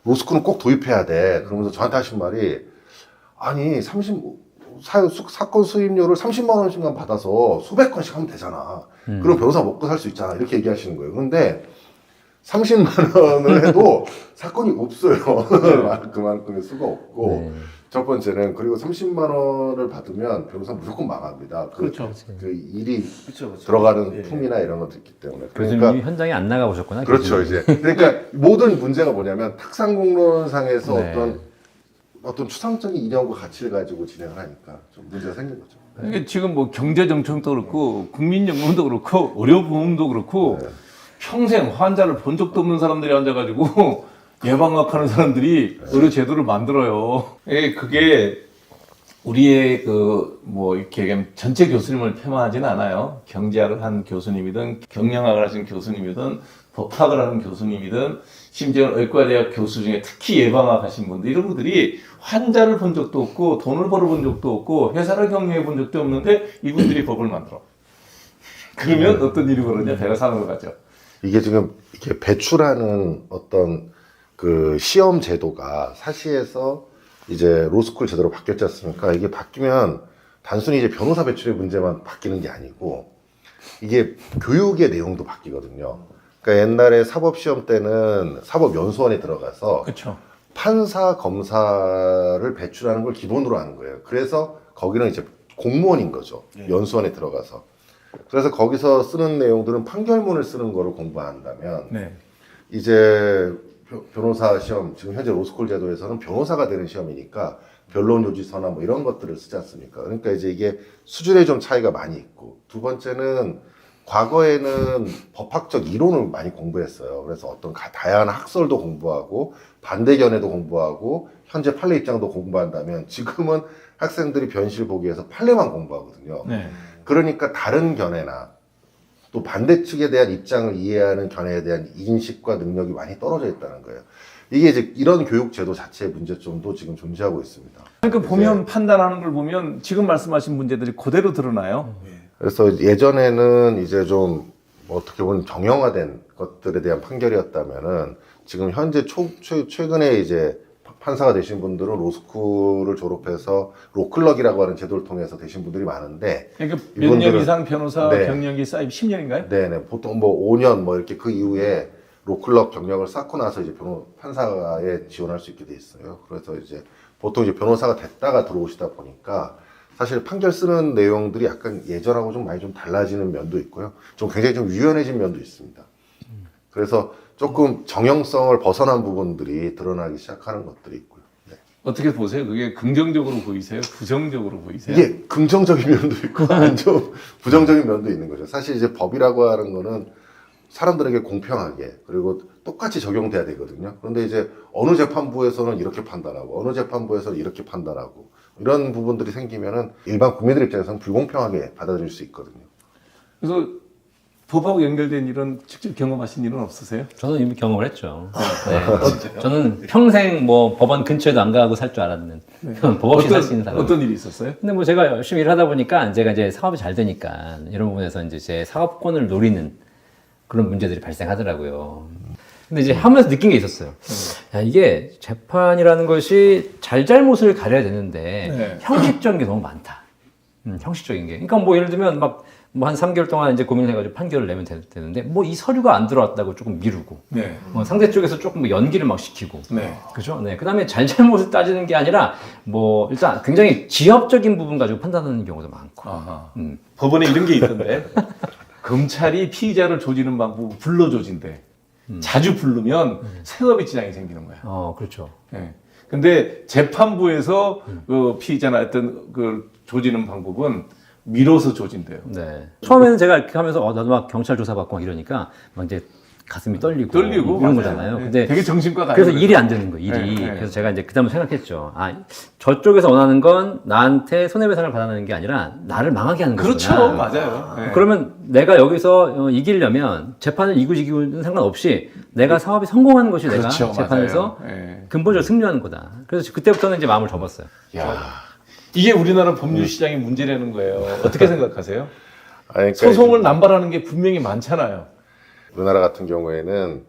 로스쿨은 꼭 도입해야 돼. 그러면서 저한테 하신 말이 아니 사건 수임료를 30만 원씩만 받아서 수백 건씩 하면 되잖아. 그럼 변호사 먹고 살 수 있잖아. 이렇게 얘기하시는 거예요. 그런데 30만 원을 해도 사건이 없어요. 그만큼의 수가 없고. 네. 첫 번째는 그리고 30만 원을 받으면 변호사 무조건 망합니다. 그렇죠. 그 일이 그렇죠. 들어가는 예. 품이나 이런 것도 있기 때문에. 교수님이 그러니까 현장에 안 나가 보셨구나. 그렇죠. 교수님이. 이제 그러니까 모든 문제가 뭐냐면 탁상공론상에서 네. 어떤 어떤 추상적인 이념과 가치를 가지고 진행을 하니까 좀 문제가 생긴 거죠. 이게 지금 뭐 경제정책도 그렇고 국민연금도 그렇고 의료보험도 그렇고 네. 평생 환자를 본 적도 없는 사람들이 앉아가지고 예방학하는 사람들이 의료 제도를 만들어요. 그게 우리의 뭐 이렇게 얘기하면 전체 교수님을 폄하하진 않아요. 경제학을 한 교수님이든 경영학을 하신 교수님이든 법학을 하는 교수님이든 심지어 의과대학 교수 중에 특히 예방학 하신 분들 이런 분들이 환자를 본 적도 없고 돈을 벌어본 적도 없고 회사를 경영해 본 적도 없는데 이분들이 법을 만들어. 그러면 어떤 일이 벌어지냐? 배가 산으로 가죠. 이게 지금 이렇게 배출하는 어떤 그 시험 제도가 사시에서 이제 로스쿨 제도로 바뀌었지 않습니까? 이게 바뀌면 단순히 이제 변호사 배출의 문제만 바뀌는 게 아니고 이게 교육의 내용도 바뀌거든요. 그러니까 옛날에 사법시험 때는 사법연수원에 들어가서 그렇죠. 판사, 검사를 배출하는 걸 기본으로 하는 거예요. 그래서 거기는 이제 공무원인 거죠. 연수원에 들어가서. 그래서 거기서 쓰는 내용들은 판결문을 쓰는 거를 공부한다면 네. 이제 변호사 시험, 지금 현재 로스쿨 제도에서는 변호사가 되는 시험이니까 변론 요지서나 뭐 이런 것들을 쓰지 않습니까? 그러니까 이제 이게 수준에 좀 차이가 많이 있고, 두 번째는 과거에는 법학적 이론을 많이 공부했어요. 그래서 어떤 다양한 학설도 공부하고 반대견해도 공부하고 현재 판례 입장도 공부한다면 지금은 학생들이 변실 보기 위해서 판례만 공부하거든요. 네. 그러니까 다른 견해나 또 반대 측에 대한 입장을 이해하는 견해에 대한 인식과 능력이 많이 떨어져 있다는 거예요. 이게 이제 이런 교육 제도 자체의 문제점도 지금 존재하고 있습니다. 그러니까 보면 판단하는 걸 보면 지금 말씀하신 문제들이 그대로 드러나요. 그래서 예전에는 이제 좀 어떻게 보면 정형화된 것들에 대한 판결이었다면은 지금 현재 최근에 이제 판사가 되신 분들은 로스쿨을 졸업해서 로클럭이라고 하는 제도를 통해서 되신 분들이 많은데 그러니까 몇 년 이분들은- 이상 변호사 네. 경력이 쌓이면 10년인가요? 네네 보통 뭐 5년 뭐 이렇게 그 이후에 로클럭 경력을 쌓고 나서 이제 판사에 지원할 수 있게 돼 있어요. 그래서 이제 보통 이제 변호사가 됐다가 들어오시다 보니까 사실 판결 쓰는 내용들이 약간 예전하고 좀 많이 좀 달라지는 면도 있고요. 좀 굉장히 좀 유연해진 면도 있습니다. 그래서 조금 정형성을 벗어난 부분들이 드러나기 시작하는 것들이 있고요. 네. 어떻게 보세요? 그게 긍정적으로 보이세요? 부정적으로 보이세요? 이게 긍정적인 면도 있고 좀 부정적인 면도 있는 거죠. 사실 이제 법이라고 하는 거는 사람들에게 공평하게 그리고 똑같이 적용돼야 되거든요. 그런데 이제 어느 재판부에서는 이렇게 판단하고 어느 재판부에서는 이렇게 판단하고 이런 부분들이 생기면은 일반 국민들 입장에서는 불공평하게 받아들일 수 있거든요. 그래서 법하고 연결된 일은 직접 경험하신 일은 없으세요? 저는 이미 경험을 했죠. 네. 저는 평생 뭐 법원 근처에도 안 가고 살 줄 알았는 법 없이 살 수 있는 사람. 어떤 일이 있었어요? 근데 뭐 제가 열심히 일하다 보니까 제가 이제 사업이 잘 되니까 이런 부분에서 이제 제 사업권을 노리는 그런 문제들이 발생하더라고요. 근데 이제 하면서 느낀 게 있었어요. 야, 이게 재판이라는 것이 잘잘못을 가려야 되는데 네. 형식적인 게 너무 많다. 형식적인 게. 그러니까 뭐 예를 들면 막 뭐 한 3개월 동안 이제 고민해가지고 판결을 내면 되는데 뭐 이 서류가 안 들어왔다고 조금 미루고 네. 뭐 상대 쪽에서 조금 뭐 연기를 막 시키고 네. 그죠? 네. 그다음에 잘잘못을 따지는 게 아니라 뭐 일단 굉장히 지엽적인 부분 가지고 판단하는 경우도 많고. 아하. 음. 법원에 이런 게 있던데 검찰이 피의자를 조지는 방법은 불러 조진대. 자주 부르면 생업에 지장이 생기는 거야. 그렇죠. 예. 근데 재판부에서 그 피의자나 어떤 그 조지는 방법은 밀어서 조진대요. 네. 처음에는 제가 이렇게 하면서 나도 막 경찰 조사 받고 막 이러니까 막 이제 가슴이 떨리고 이런 맞아요. 거잖아요. 예. 근데 되게 정신과가 그래서 아니에요. 일이 안 되는 거예요. 일이. 네, 네. 그래서 제가 이제 그다음에 생각했죠. 아, 저쪽에서 원하는 건 나한테 손해배상을 받아내는 게 아니라 나를 망하게 하는 그렇죠. 거구나. 맞아요. 예. 그러면 내가 여기서 이기려면 재판을 이기고는 상관없이 내가 사업이 성공하는 것이 그렇죠. 내가 재판에서 맞아요. 예. 근본적으로 승리하는 거다. 그래서 그때부터는 이제 마음을 접었어요. 야, 이게 우리나라 법률 시장의 문제라는 거예요. 어떻게 생각하세요? 아니, 그러니까 소송을 남발하는 게 분명히 많잖아요. 우리나라 같은 경우에는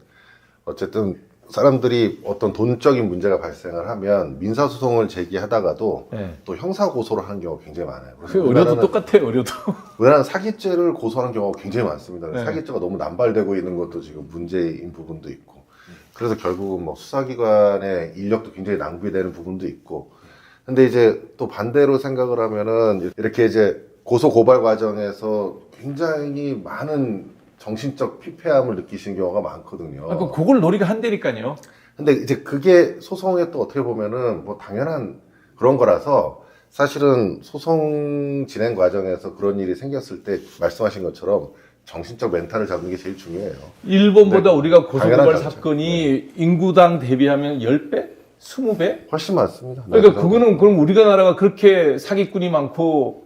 어쨌든 사람들이 어떤 돈적인 문제가 발생을 하면 민사소송을 제기하다가도 네. 또 형사고소를 하는 경우가 굉장히 많아요. 그래서 그 의료도 똑같아요. 의료도. 우리나라는 사기죄를 고소하는 경우가 굉장히 많습니다. 네. 사기죄가 너무 남발되고 있는 것도 지금 문제인 부분도 있고. 그래서 결국은 뭐 수사기관의 인력도 굉장히 낭비되는 부분도 있고. 근데 이제 또 반대로 생각을 하면은 이렇게 이제 고소 고발 과정에서 굉장히 많은 정신적 피폐함을 느끼시는 경우가 많거든요. 그걸 노리가 한다니까요. 근데 이제 그게 소송에 또 어떻게 보면은 뭐 당연한 그런 거라서 사실은 소송 진행 과정에서 그런 일이 생겼을 때 말씀하신 것처럼 정신적 멘탈을 잡는 게 제일 중요해요. 일본보다 네, 우리가 고소고발 당연한 거죠. 사건이 인구당 대비하면 10배? 20배? 훨씬 많습니다. 그러니까 그거는 그럼 우리가 나라가 그렇게 사기꾼이 많고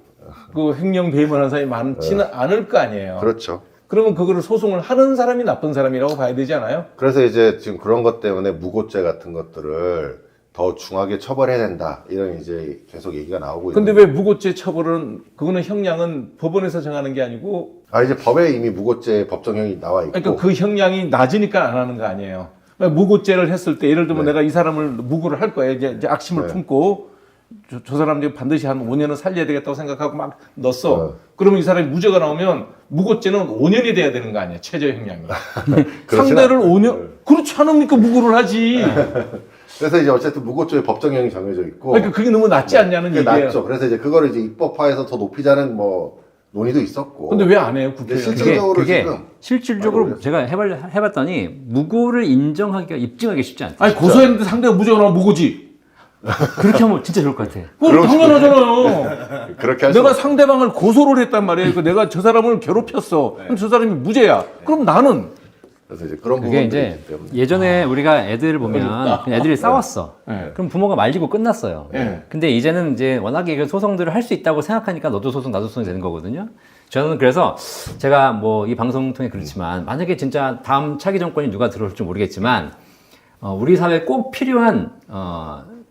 그 횡령 배임을 하는 사람이 많지는 않을 거 아니에요. 그렇죠. 그러면 그거를 소송을 하는 사람이 나쁜 사람이라고 봐야 되지 않아요? 그래서 이제 지금 그런 것 때문에 무고죄 같은 것들을 더 중하게 처벌해야 된다. 이런 이제 계속 얘기가 나오고 근데 있는데. 왜 무고죄 처벌은 그거는 형량은 법원에서 정하는 게 아니고 이제 법에 이미 무고죄 법정형이 나와 있고. 그러니까 그 형량이 낮으니까 안 하는 거 아니에요. 그러니까 무고죄를 했을 때 예를 들면 네. 내가 이 사람을 무고를 할 거야. 이제 악심을 네. 품고 저 사람 이제 반드시 한 5년은 살려야 되겠다고 생각하고 막 넣었어. 네. 그러면 이 사람이 무죄가 나오면 무고죄는 5년이 돼야 되는 거 아니야. 최저 형량이. 그렇진 상대를 않아요. 5년 그렇지 않으니까 무고를 하지. 그래서 이제 어쨌든 무고죄 법정형이 정해져 있고. 그러니까 그게 너무 낮지 않냐는 그게 얘기예요. 낮죠. 그래서 이제 그거를 이제 입법화해서 더 높이자는 뭐 논의도 있었고. 근데 왜 안 해요, 근데 국회의원? 실질적으로 그게 지금 실질적으로 많이 제가 해봤더니 무고를 인정하기가 입증하기 쉽지 않다. 아니 고소했는데 상대가 무죄가 나오면 무고지. 그렇게 하면 진짜 좋을 것 같아. 그건 당연하잖아요. 그렇게 할 내가 수 상대방을 고소를 했단 말이에요. 내가 저 사람을 괴롭혔어. 그럼 저 사람이 무죄야. 그럼 나는 그래서 이제 그런 그게 부분들이 이제 있기 때문에. 예전에 우리가 애들을 보면 그냥 애들이 싸웠어. 네. 그럼 부모가 말리고 끝났어요. 네. 근데 이제는 이제 워낙에 그 소송들을 할 수 있다고 생각하니까 너도 소송 나도 소송이 되는 거거든요. 저는 그래서 제가 뭐 이 방송 통해 그렇지만 만약에 진짜 다음 차기 정권이 누가 들어올지 모르겠지만 우리 사회에 꼭 필요한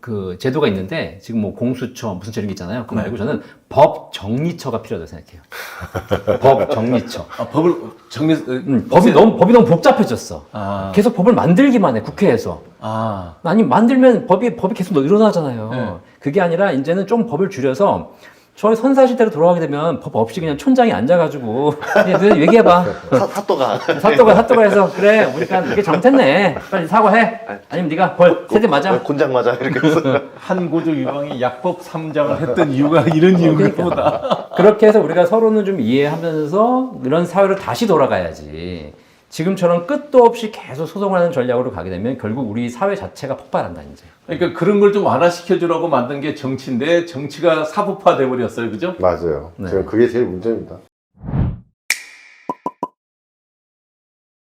그 제도가 있는데 지금 뭐 공수처 무슨 처 이런 게 있잖아요. 그거 말고 저는 법 정리처가 필요하다고 생각해요. 법 정리처. 법을 정리 법이 너무 복잡해졌어. 아. 계속 법을 만들기만 해 국회에서. 아. 아니 만들면 법이 계속 늘어나잖아요. 네. 그게 아니라 이제는 좀 법을 줄여서 저희 선사 시대로 돌아가게 되면 법 없이 그냥 촌장이 앉아가지고 그냥 너네 얘기해봐. 사또가. 사또가 해서 그래 우리가 이게 잘못했네. 빨리 사과해. 아니면 네가 벌 세대 맞아. 곤장 맞아 이렇게 해서. 한고조 유방이 약법 3장을 했던 이유가 이런 이유인가 보다. 그렇게 해서 우리가 서로는 좀 이해하면서 이런 사회로 다시 돌아가야지. 지금처럼 끝도 없이 계속 소송을 하는 전략으로 가게 되면 결국 우리 사회 자체가 폭발한다 이제. 그러니까 그런 걸 좀 완화시켜주라고 만든 게 정치인데 정치가 사법화 돼버렸어요. 그죠? 맞아요. 네. 지금 그게 제일 문제입니다.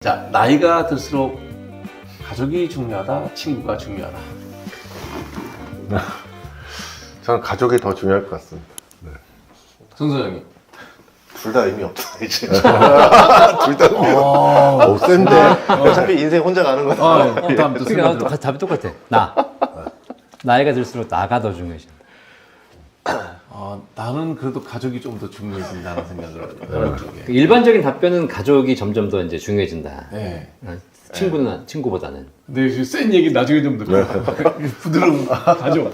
자, 나이가 들수록 가족이 중요하다, 친구가 중요하다. 저는 가족이 더 중요할 것 같습니다. 정 소장님. 둘 다 의미 없어 이제. 둘 다 센데. 어차피 인생 혼자 가는 거다. 다음 또 그러니까 답이 똑같아. 나이가 들수록 나가 더 중요해진다. 나는 그래도 가족이 좀 더 중요해진다는 생각을 하는 쪽에. 그 일반적인 답변은 가족이 점점 더 이제 중요해진다. 네. 친구보다는. 근데 센 얘기 나중에 좀 들어. 부드러운 가족.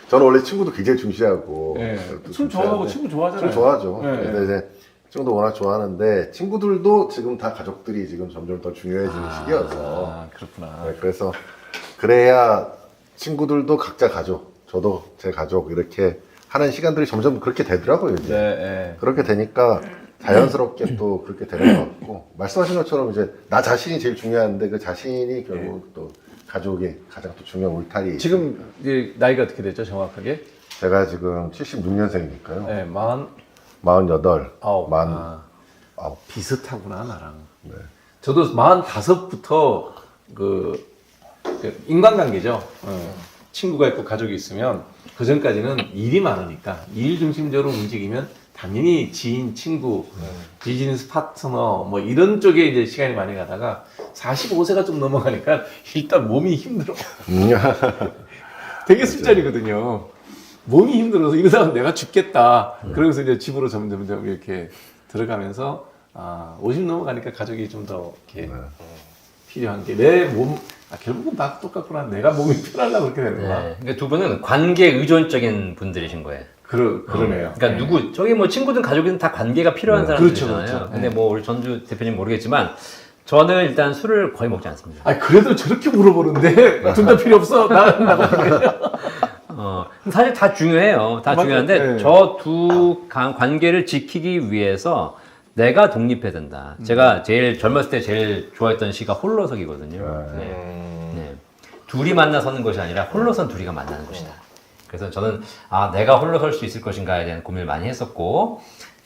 저는 원래 친구도 굉장히 중시하고. 네. 또 술 좋아하고 중시하는데 친구 좋아하잖아요. 술 좋아하죠. 네. 근데 이제 친구도 워낙 좋아하는데 친구들도 지금 다 가족들이 지금 점점 더 중요해지는 시기여서. 아, 그렇구나. 네, 그래서 그래야 친구들도 각자 가족, 저도 제 가족 이렇게 하는 시간들이 점점 그렇게 되더라고요. 이제. 네. 그렇게 되니까 자연스럽게 또 그렇게 되는 것 같고 말씀하신 것처럼 이제 나 자신이 제일 중요한데 그 자신이 결국 또 가족의 가장 또 중요한 울타리. 지금 이제 나이가 어떻게 되죠, 정확하게? 제가 지금 76년생이니까요. 네, 48, 아홉. 아홉. 비슷하구나, 나랑. 저도 45부터 그 인간관계죠. 친구가 있고 가족이 있으면 그 전까지는 일이 많으니까 일 중심적으로 움직이면 당연히 지인, 친구, 비즈니스 파트너 뭐 이런 쪽에 이제 시간이 많이 가다가 45세가 좀 넘어가니까 일단 몸이 힘들어. 되게 술자리거든요. 몸이 힘들어서 이러다가 내가 죽겠다. 그러면서 이제 집으로 점점 이렇게 들어가면서 50 넘어가니까 가족이 좀 더 이렇게 필요한 게 내 몸, 결국은 다 똑같구나. 내가 몸이 편하려고 그렇게 되는 거야. 네. 그러니까 두 분은 관계 의존적인 분들이신 거예요. 그러네요. 그러니까 저기 뭐 친구든 가족이든 다 관계가 필요한 사람들이잖아요. 그렇죠, 그렇죠. 근데 뭐 우리 전주 대표님 모르겠지만 저는 일단 술을 거의 먹지 않습니다. 그래도 저렇게 물어보는데 둘 다 필요 없어. 사실 다 중요해요. 다 맞아요. 중요한데 네. 저 두 관계를 지키기 위해서 내가 독립해야 된다. 제가 제일 젊었을 때 제일 좋아했던 시가 홀로서기거든요. 네. 둘이 만나 서는 것이 아니라 홀로선 둘이가 만나는 것이다. 그래서 저는 내가 홀로 설 수 있을 것인가에 대한 고민을 많이 했었고,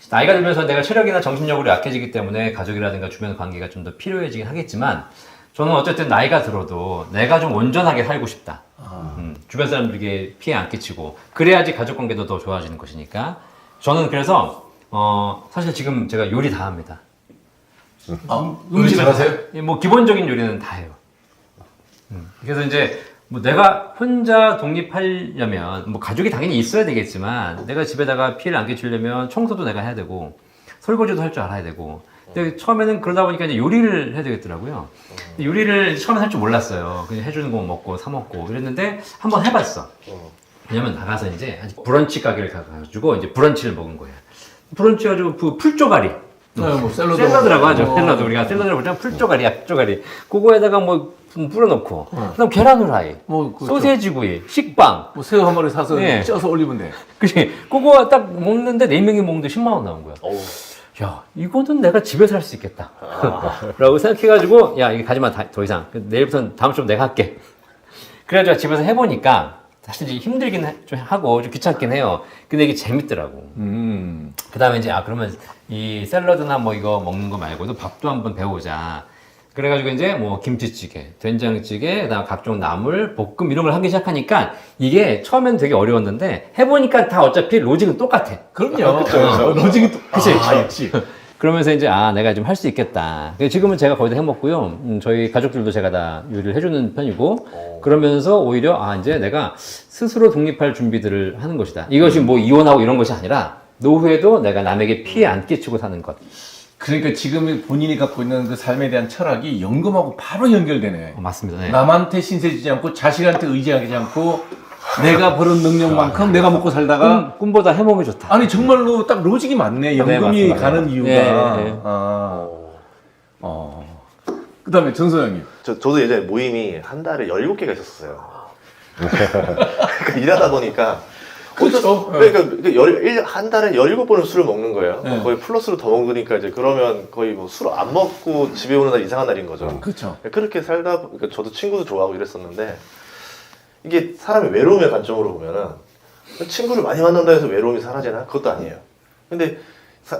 나이가 들면서 내가 체력이나 정신력으로 약해지기 때문에 가족이라든가 주변 관계가 좀 더 필요해지긴 하겠지만, 저는 어쨌든 나이가 들어도 내가 좀 온전하게 살고 싶다. 주변 사람들에게 피해 안 끼치고, 그래야지 가족 관계도 더 좋아지는 것이니까. 저는 그래서 사실 지금 제가 요리 다 합니다. 요리 잘하세요? 뭐 기본적인 요리는 다 해요. 그래서 이제 뭐 내가 혼자 독립하려면 뭐 가족이 당연히 있어야 되겠지만, 내가 집에다가 피해를 안 끼치려면 청소도 내가 해야 되고 설거지도 할 줄 알아야 되고. 근데 처음에는 그러다 보니까 이제 요리를 해야 되겠더라고요. 근데 요리를 처음에 할 줄 몰랐어요. 그냥 해주는 거 먹고 사 먹고 이랬는데 한번 해봤어. 왜냐면 나가서 이제 브런치 가게를 가가지고 이제 브런치를 먹은 거예요. 브런치 가지고 그 풀조가리. 뭐 샐러드라고 하죠. 샐러드. 우리가 샐러드를 보자면 풀조가리야, 풀조가리. 그거에다가 뭐 뿌려놓고, 그다음 계란 후라이, 뭐 소세지 구이, 식빵. 뭐 새우 한 마리 사서 예. 쪄서 올리면 돼. 그치? 그거 딱 먹는데 4명이 먹는데 10만 원 나온 거야. 야, 이거는 내가 집에서 할 수 있겠다. 라고 생각해가지고, 야, 이거 가지마, 더 이상. 내일부터는 다음 주부터 내가 할게. 그래가지고 집에서 해보니까, 사실 이제 힘들긴 좀 하고, 좀 귀찮긴 해요. 근데 이게 재밌더라고. 그 다음에 이제, 그러면 이 샐러드나 뭐 이거 먹는 거 말고도 밥도 한번 배우자. 그래가지고 이제 뭐 김치찌개, 된장찌개, 그다음 각종 나물, 볶음 이런 걸 하기 시작하니까 이게 처음엔 되게 어려웠는데 해보니까 다 어차피 로직은 똑같아. 그럼요. 로직이 또. 그치? 있지. 그러면서 이제 내가 좀 할 수 있겠다. 지금은 제가 거의 다 해먹고요. 저희 가족들도 제가 다 요리를 해주는 편이고, 그러면서 오히려 이제 내가 스스로 독립할 준비들을 하는 것이다. 이것이 뭐 이혼하고 이런 것이 아니라 노후에도 내가 남에게 피해 안 끼치고 사는 것. 그러니까 지금 본인이 갖고 있는 그 삶에 대한 철학이 연금하고 바로 연결되네. 맞습니다. 네. 남한테 신세지지 않고 자식한테 의지하지 않고 내가 버는 능력만큼 내가 먹고 살다가 꿈보다 해먹이 좋다. 아니 정말로 딱 로직이 맞네. 연금이 맞습니다. 가는 이유가. 네. 그다음에 전소장님. 저도 예전에 모임이 한 달에 17개가 있었어요. 그러니까 일하다 보니까 그렇죠. 그러니까 한 달에 17번을 술을 먹는 거예요. 네. 거의 플러스로 더 먹으니까 이제 그러면 거의 뭐 술 안 먹고 집에 오는 날 이상한 날인 거죠. 그렇죠. 그렇게 살다 그러니까 저도 친구도 좋아하고 이랬었는데 이게 사람의 외로움의 관점으로 보면은 친구를 많이 만난다 해서 외로움이 사라지나? 그것도 아니에요. 근데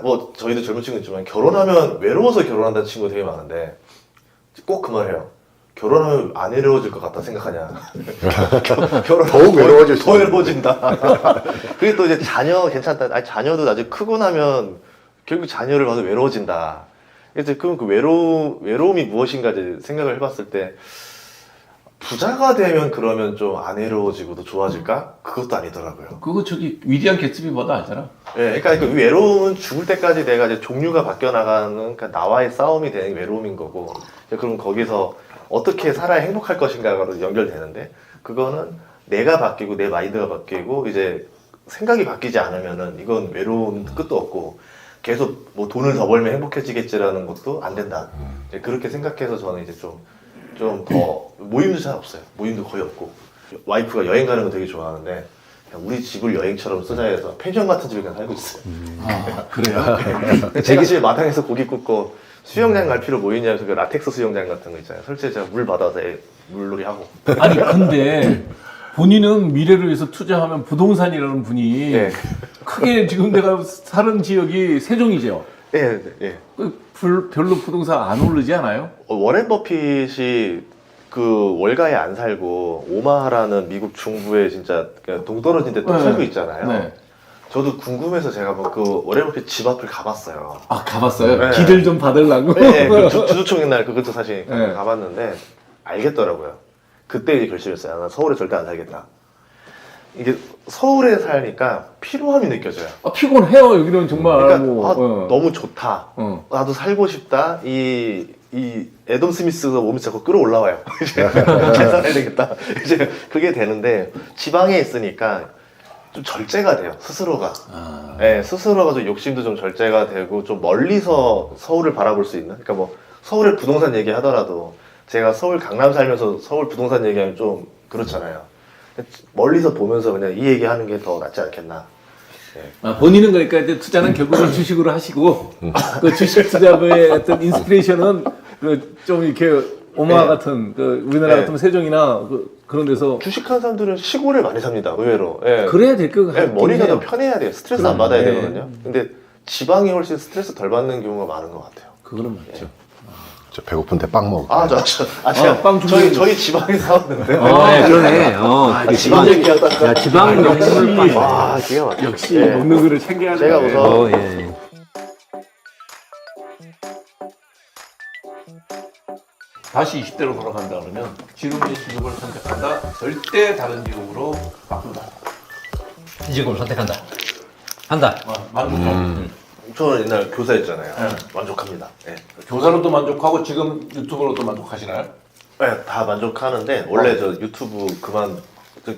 뭐 저희도 젊은 친구 있지만 결혼하면 외로워서 결혼한다는 친구 되게 많은데 꼭 그 말해요. 결혼하면 안 외로워질 것 같다 생각하냐? 더욱 외로워질 수 더 있는. 외로워진다. 그게 또 이제 자녀 괜찮다. 아니 자녀도 나중에 크고 나면 결국 자녀를 봐도 외로워진다. 그래서 그럼 그 외로움이 무엇인가 이제 생각을 해봤을 때 부자가 되면 그러면 좀 안 외로워지고 더 좋아질까? 그것도 아니더라고요. 그거 저기 위대한 개츠비보다 알잖아. 예, 그러니까 그 외로움은 죽을 때까지 내가 이제 종류가 바뀌어 나가는 그러니까 나와의 싸움이 되는 게 외로움인 거고, 그럼 거기서 어떻게 살아야 행복할 것인가로 연결되는데, 그거는 내가 바뀌고 내 마인드가 바뀌고 이제 생각이 바뀌지 않으면은 이건 외로움 끝도 없고 계속 뭐 돈을 더 벌면 행복해지겠지라는 것도 안 된다. 이제 그렇게 생각해서 저는 이제 좀 더 모임도 잘 없어요. 모임도 거의 없고 와이프가 여행 가는 거 되게 좋아하는데 그냥 우리 집을 여행처럼 쓰자 해서 펜션 같은 집에 그냥 살고 있어요. 그래요? 제가 집에 마당에서 고기 굽고 수영장 갈 필요 뭐 있냐면서 그 라텍스 수영장 같은 거 있잖아요. 설치해 제가 물 받아서 물놀이 하고. 아니 근데 본인은 미래를 위해서 투자하면 부동산이라는 분이 예. 크게 지금 내가 사는 지역이 세종이죠. 예, 예. 별로 부동산 안 오르지 않아요? 워렌 버핏이 그 월가에 안 살고 오마하라는 미국 중부에 진짜 그냥 동떨어진 데 또 네. 살고 있잖아요. 네. 저도 궁금해서 제가 뭐 그 워렌 버핏 집 앞을 가봤어요. 아 가봤어요? 네. 기를 좀 받으려고? 네, 그 주주총회 날 그것도 사실 네. 가봤는데 알겠더라고요. 그때 이제 결심했어요. 나 서울에 절대 안 살겠다. 이게 서울에 살니까 피로함이 느껴져요. 아, 피곤해요 여기는 정말. 그러니까 뭐, 너무 좋다. 나도 살고 싶다. 이 애덤 스미스가 몸이 자꾸 끌어올라와요. 이제 잘 살아야 되겠다. 이제 그게 되는데 지방에 있으니까 좀 절제가 돼요. 스스로가. 네, 스스로가 좀 욕심도 좀 절제가 되고 좀 멀리서 서울을 바라볼 수 있는. 그러니까 뭐 서울의 부동산 얘기하더라도 제가 서울 강남 살면서 서울 부동산 얘기하면 좀 그렇잖아요. 멀리서 보면서 그냥 이 얘기하는 게 더 낫지 않겠나. 아, 본인은 그러니까 이제 투자는 결국은 주식으로 하시고 그 주식 투자의 어떤 인스피레이션은 그 좀 이렇게 오마하 네. 같은 그 우리나라 네. 같은 세종이나 그런 데서 주식하는 사람들은 시골을 많이 삽니다. 의외로. 예. 그래야 될 것 같긴 머리가 더 해요. 편해야 돼요. 스트레스 안 받아야 네. 되거든요. 근데 지방이 훨씬 스트레스 덜 받는 경우가 많은 것 같아요. 그거는 맞죠. 저 배고픈데 빵 먹을게요. 제가 빵 준비해. 저희 지방에 사왔는데. 네, 그러네. 그 지방 얘기하다가. 야, 지방 역시. 와, 기가 막혀. 역시 예. 먹는 거를 챙겨야 돼. 제가 우선 어, 예. 다시 20대로 돌아간다 그러면 지금의 직업을 선택한다. 절대 다른 직업으로 바꾼다. 이 직업을 선택한다. 한다. 만족하고. 저는 옛날 교사였잖아요. 만족합니다. 예. 교사로도 만족하고 지금 유튜버로도 만족하시나요? 네, 다 만족하는데 원래 저 유튜브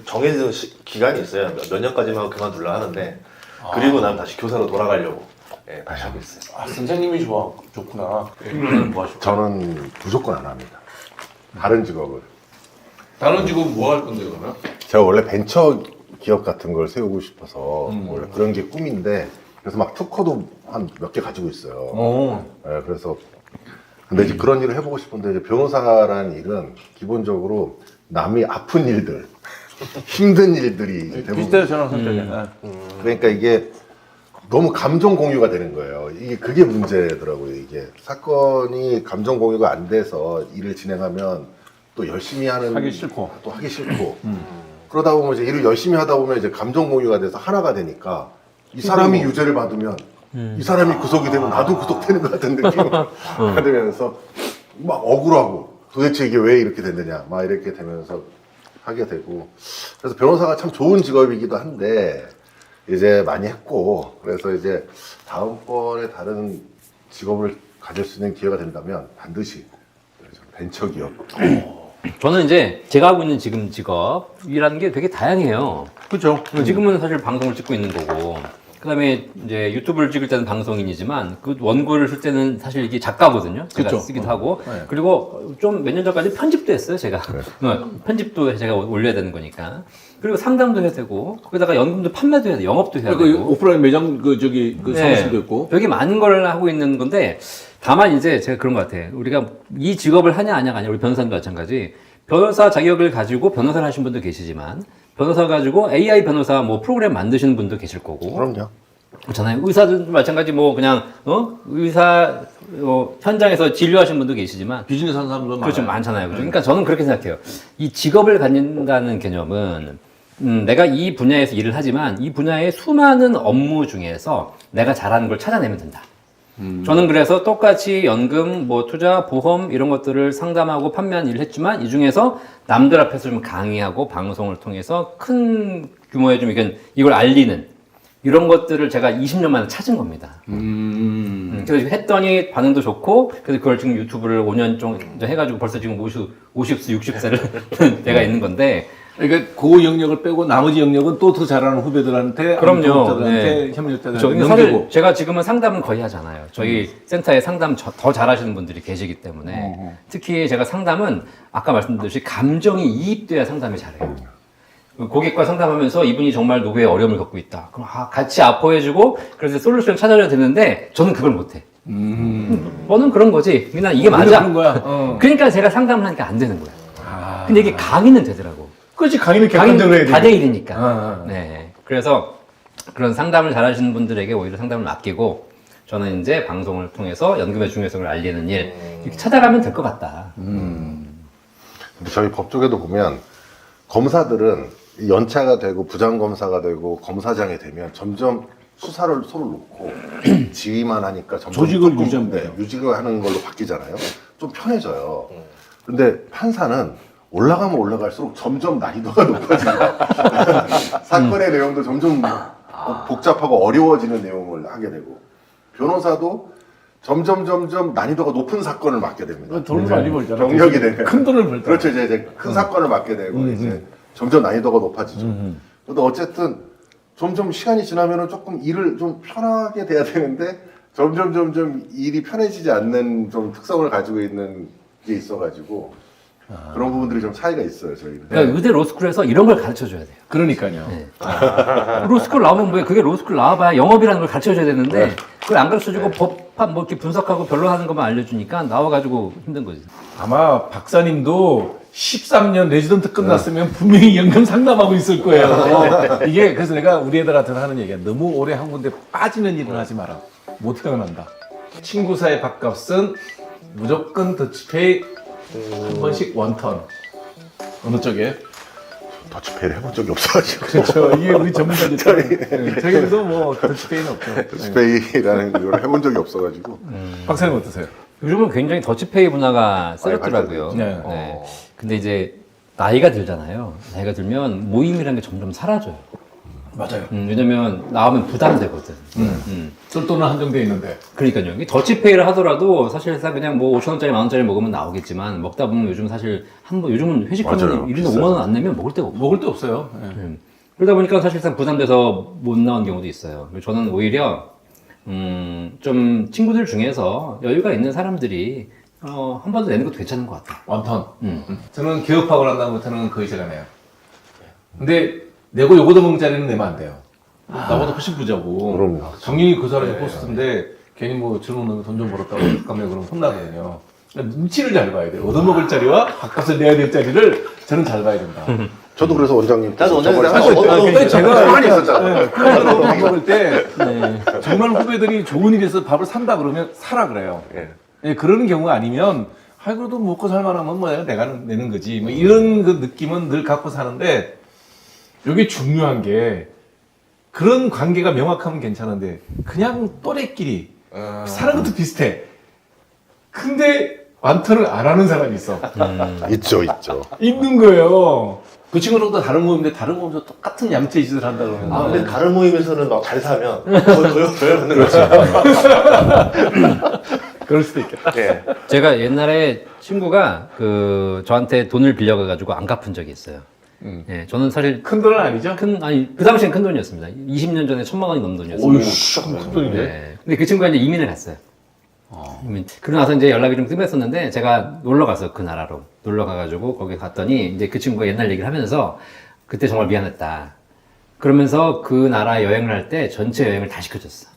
정해진 기간이 있어요. 몇 년까지만 하고 그만둘라 하는데 그리고 난 다시 교사로 돌아가려고 다시 하고 있어요. 아, 선생님이 좋구나. 이거는 뭐 하실 거예요? 저는 무조건 안 합니다. 다른 직업을. 다른 직업은 뭐 할 건데 그러면? 제가 원래 벤처 기업 같은 걸 세우고 싶어서 원래 그런 게 꿈인데 그래서 막 특허도 한 몇 개 가지고 있어요. 네, 그래서 근데 이제 그런 일을 해보고 싶은데 이제 변호사라는 일은 기본적으로 남이 아픈 일들, 힘든 일들이 대부분 비슷해요 저랑 성격이. 그러니까 이게 너무 감정 공유가 되는 거예요. 그게 문제더라고요. 이게 사건이 감정 공유가 안 돼서 일을 진행하면 또 열심히 하는 하기 싫고. 또 하기 싫고 그러다 보면 이제 일을 열심히 하다 보면 이제 감정 공유가 돼서 하나가 되니까 이 사람이 유죄를 받으면 이 사람이 구속이 되면 나도 구속되는 것 같은 느낌을 받으면서 막 억울하고 도대체 이게 왜 이렇게 됐느냐 막 이렇게 되면서 하게 되고 그래서 변호사가 참 좋은 직업이기도 한데 이제 많이 했고 그래서 이제 다음번에 다른 직업을 가질 수 있는 기회가 된다면 반드시 벤처기업 저는 이제 제가 하고 있는 지금 직업이라는 게 되게 다양해요. 그렇죠. 지금은 사실 방송을 찍고 있는 거고, 그 다음에 이제 유튜브를 찍을 때는 방송인이지만, 그 원고를 쓸 때는 사실 이게 작가거든요. 제가 그쵸. 쓰기도 하고, 그리고 좀 몇 년 전까지 편집도 했어요, 제가. 편집도 제가 올려야 되는 거니까. 그리고 상담도 해야 되고, 거기다가 연금도 판매도 해야 돼, 영업도 해야 그 되고. 오프라인 매장 그 사무실도 있고. 되게 많은 걸 하고 있는 건데, 다만 이제 제가 그런 것 같아요. 우리가 이 직업을 하냐 안 하냐, 우리 변호사도 마찬가지. 변호사 자격을 가지고 변호사를 하신 분도 계시지만, 변호사 가지고 AI 변호사 뭐 프로그램 만드시는 분도 계실 거고. 그럼요. 그렇잖아요. 의사도 마찬가지 뭐 그냥, 의사, 현장에서 진료하시는 분도 계시지만. 비즈니스 하는 사람도 그렇죠. 많아요. 많잖아요. 그죠? 그러니까 저는 그렇게 생각해요. 이 직업을 갖는다는 개념은, 내가 이 분야에서 일을 하지만 이 분야의 수많은 업무 중에서 내가 잘하는 걸 찾아내면 된다. 저는 그래서 똑같이 연금, 뭐 투자, 보험 이런 것들을 상담하고 판매하는 일을 했지만 이 중에서 남들 앞에서 좀 강의하고 방송을 통해서 큰 규모의 좀 이걸 알리는 이런 것들을 제가 20년 만에 찾은 겁니다. 그래서 했더니 반응도 좋고, 그래서 그걸 지금 유튜브를 5년 정도 해가지고 벌써 지금 50세, 60세를 돼가 있는 건데, 그러니까 그 영역을 빼고 나머지 영역은 또 더 잘하는 후배들한테, 그럼요. 자들한테, 네. 협력자들한테 사실 넘기고. 제가 지금은 상담은 거의 하잖아요. 저희 센터에 상담 더 잘하시는 분들이 계시기 때문에 특히 제가 상담은 아까 말씀드렸듯이 감정이 이입돼야 상담이 잘해요. 고객과 상담하면서 이분이 정말 노후에 어려움을 겪고 있다. 그럼 같이 아파해주고 그래서 솔루션을 찾아줘야 되는데 저는 그걸 못해. 너는 그런 거지. 그냥 이게 맞아. 그런 거야. 그러니까 제가 상담을 하니까 안 되는 거야. 근데 이게 강의는 되더라고. 그렇지, 강의는 객관적으로 해야 돼. 4대1이니까. 네. 그래서 그런 상담을 잘하시는 분들에게 오히려 상담을 맡기고 저는 이제 방송을 통해서 연금의 중요성을 알리는 일 이렇게 찾아가면 될 것 같다. 근데 저희 법 쪽에도 보면 검사들은 연차가 되고 부장검사가 되고 검사장이 되면 점점 수사를 손을 놓고 지휘만 하니까 점점 조직을 조금, 유지하면 네, 돼요. 유직을 하는 걸로 바뀌잖아요. 좀 편해져요. 근데 판사는 올라가면 올라갈수록 점점 난이도가 높아지고 사건의 내용도 점점 복잡하고 어려워지는 내용을 하게 되고 변호사도 점점 난이도가 높은 사건을 맡게 됩니다. 돈을 많이 벌잖아. 경력이 되면 큰 돈을 벌잖아. 그렇죠. 이제 큰 사건을 맡게 되고 이제 점점 난이도가 높아지죠. 근데 어쨌든 점점 시간이 지나면은 조금 일을 좀 편하게 돼야 되는데 점점 일이 편해지지 않는 좀 특성을 가지고 있는 게 있어가지고 그런 부분들이 좀 차이가 있어요, 저희는. 그러니까 의대 로스쿨에서 이런 걸 가르쳐 줘야 돼요. 그러니까요. 네. 로스쿨 나오면 뭐예요? 그게 로스쿨 나와봐야 영업이라는 걸 가르쳐 줘야 되는데 그걸 안 가르쳐 주고 법 뭐 이렇게 분석하고 변론하는 것만 알려주니까 나와가지고 힘든 거지. 아마 박사님도 13년 레지던트 끝났으면 분명히 연금 상담하고 있을 거예요. 이게 그래서 내가 우리 애들한테 하는 얘기야. 너무 오래 한 군데 빠지는 일은 하지 마라. 못 태어난다. 친구 사이 밥값은 무조건 더치페이 한 번씩 원턴. 어느 쪽에? 더치페이를 해본 적이 없어가지고. 그렇죠. 이게 우리 전문가들 저희도 뭐 더치페이는 없죠. 더치페이라는 걸 해본 적이 없어가지고. 박사님 어떠세요? 요즘은 굉장히 더치페이 문화가 세졌더라고요. 네. 네. 근데 이제 나이가 들잖아요. 나이가 들면 모임이라는 게 점점 사라져요. 맞아요. 왜냐면 나오면 부담되거든. 쏠돈은 한정돼 있는데. 그러니까요. 이 더치페이를 하더라도 사실상 그냥 뭐 5,000원짜리, 10,000원짜리 먹으면 나오겠지만 먹다 보면 요즘 사실 요즘은 회식하면 맞아요. 1인당 비싸요. 5만 원 안 내면 먹을 데가 없어. 먹을 데 없어요. 그러다 보니까 사실상 부담돼서 못 나온 경우도 있어요. 저는 오히려 좀 친구들 중에서 여유가 있는 사람들이 한 번 더 내는 것도 괜찮은 것 같아. 원턴. 저는 기업하고 난 다음부터는 거의 제가 내요. 근데 내고 요거도 먹는 자리는 내면 안 돼요. 나보다 훨씬 부자고. 그럼요. 정인이 그 사람이 포스트인데 괜히 뭐 젊은 놈이 돈 좀 벌었다고 가면 그럼 혼나거든요. 그러니까 눈치를 잘 봐야 돼요. 얻어먹을 자리와 밥값을 내야 될 자리를 저는 잘 봐야 된다. 저도 그래서 원장님. 나도 저번에 원장님 사실 나도 제가 가만히 있었잖아요. 클럽에서 밥 먹을 때 정말 후배들이 좋은 일에서 밥을 산다 그러면 사라 그래요. 예, 그러는 경우가 아니면 아이 그래도 먹고 살만하면 뭐야 내가 내는 거지 뭐 이런 그 느낌은 늘 갖고 사는데 여기 중요한 게 그런 관계가 명확하면 괜찮은데 그냥 또래끼리 사는 것도 비슷해. 근데 완턴을 안 하는 사람이 있어. 있죠, 있죠. 있는 거예요. 그 친구는 또 다른 모임인데 다른 모임에서 똑같은 얌체 짓을 한다 그러면 아, 근데 다른 모임에서는 막 잘 사면 더 받는 거지. 그럴 수도 있겠다. 예. 제가 옛날에 친구가 저한테 돈을 빌려가가지고 안 갚은 적이 있어요. 예, 저는 사실 큰 돈은 아니죠? 그 당시엔 큰 돈이었습니다. 20년 전에 1,000만 원이 넘는 돈이었어요. 오유, 큰 돈이네. 네. 근데 그 친구가 이제 이민을 갔어요. 그러고 나서 이제 연락이 좀 뜸했었는데 제가 놀러 갔어요. 그 나라로. 놀러 가가지고 거기 갔더니 이제 그 친구가 옛날 얘기를 하면서 그때 정말 미안했다. 그러면서 그 나라 여행을 할 때 전체 여행을 다 시켜줬어.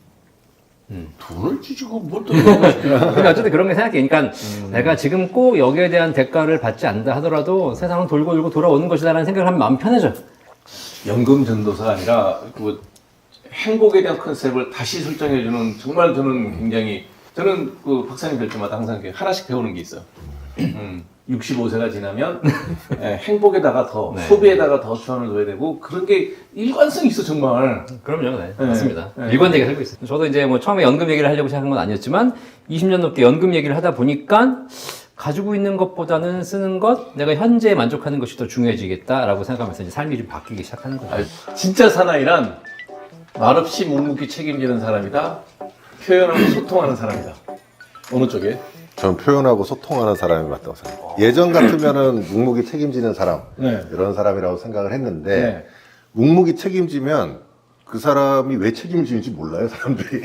돈을 쥐고 뭘 또. 그러니까 어쨌든 그런 게 생각해. 그러니까 내가 지금 꼭 여기에 대한 대가를 받지 않는다 하더라도 세상은 돌고 돌고 돌아오는 것이다라는 생각을 하면 마음 편해져. 연금 전도사가 아니라 그 행복에 대한 컨셉을 다시 설정해주는 정말 저는 그 박사님 뵐 때마다 항상 이렇게 하나씩 배우는 게 있어요. 65세가 지나면 행복에다가 더 소비에다가 더 주안을 둬야 되고 그런 게 일관성이 있어 정말. 그럼요, 네. 네. 맞습니다. 네. 일관되게 살고 있어요. 저도 이제 뭐 처음에 연금 얘기를 하려고 시작한 건 아니었지만 20년 넘게 연금 얘기를 하다 보니까 가지고 있는 것보다는 쓰는 것, 내가 현재에 만족하는 것이 더 중요해지겠다라고 생각하면서 이제 삶이 좀 바뀌기 시작하는 거죠. 진짜 사나이란 말없이 묵묵히 책임지는 사람이다. 표현하고 소통하는 사람이다. 어느 쪽에? 저는 표현하고 소통하는 사람이 맞다고 생각해요. 예전 같으면은 묵묵히 책임지는 사람, 네. 이런 사람이라고 생각을 했는데, 네. 묵묵히 책임지면 그 사람이 왜 책임지는지 몰라요, 사람들이.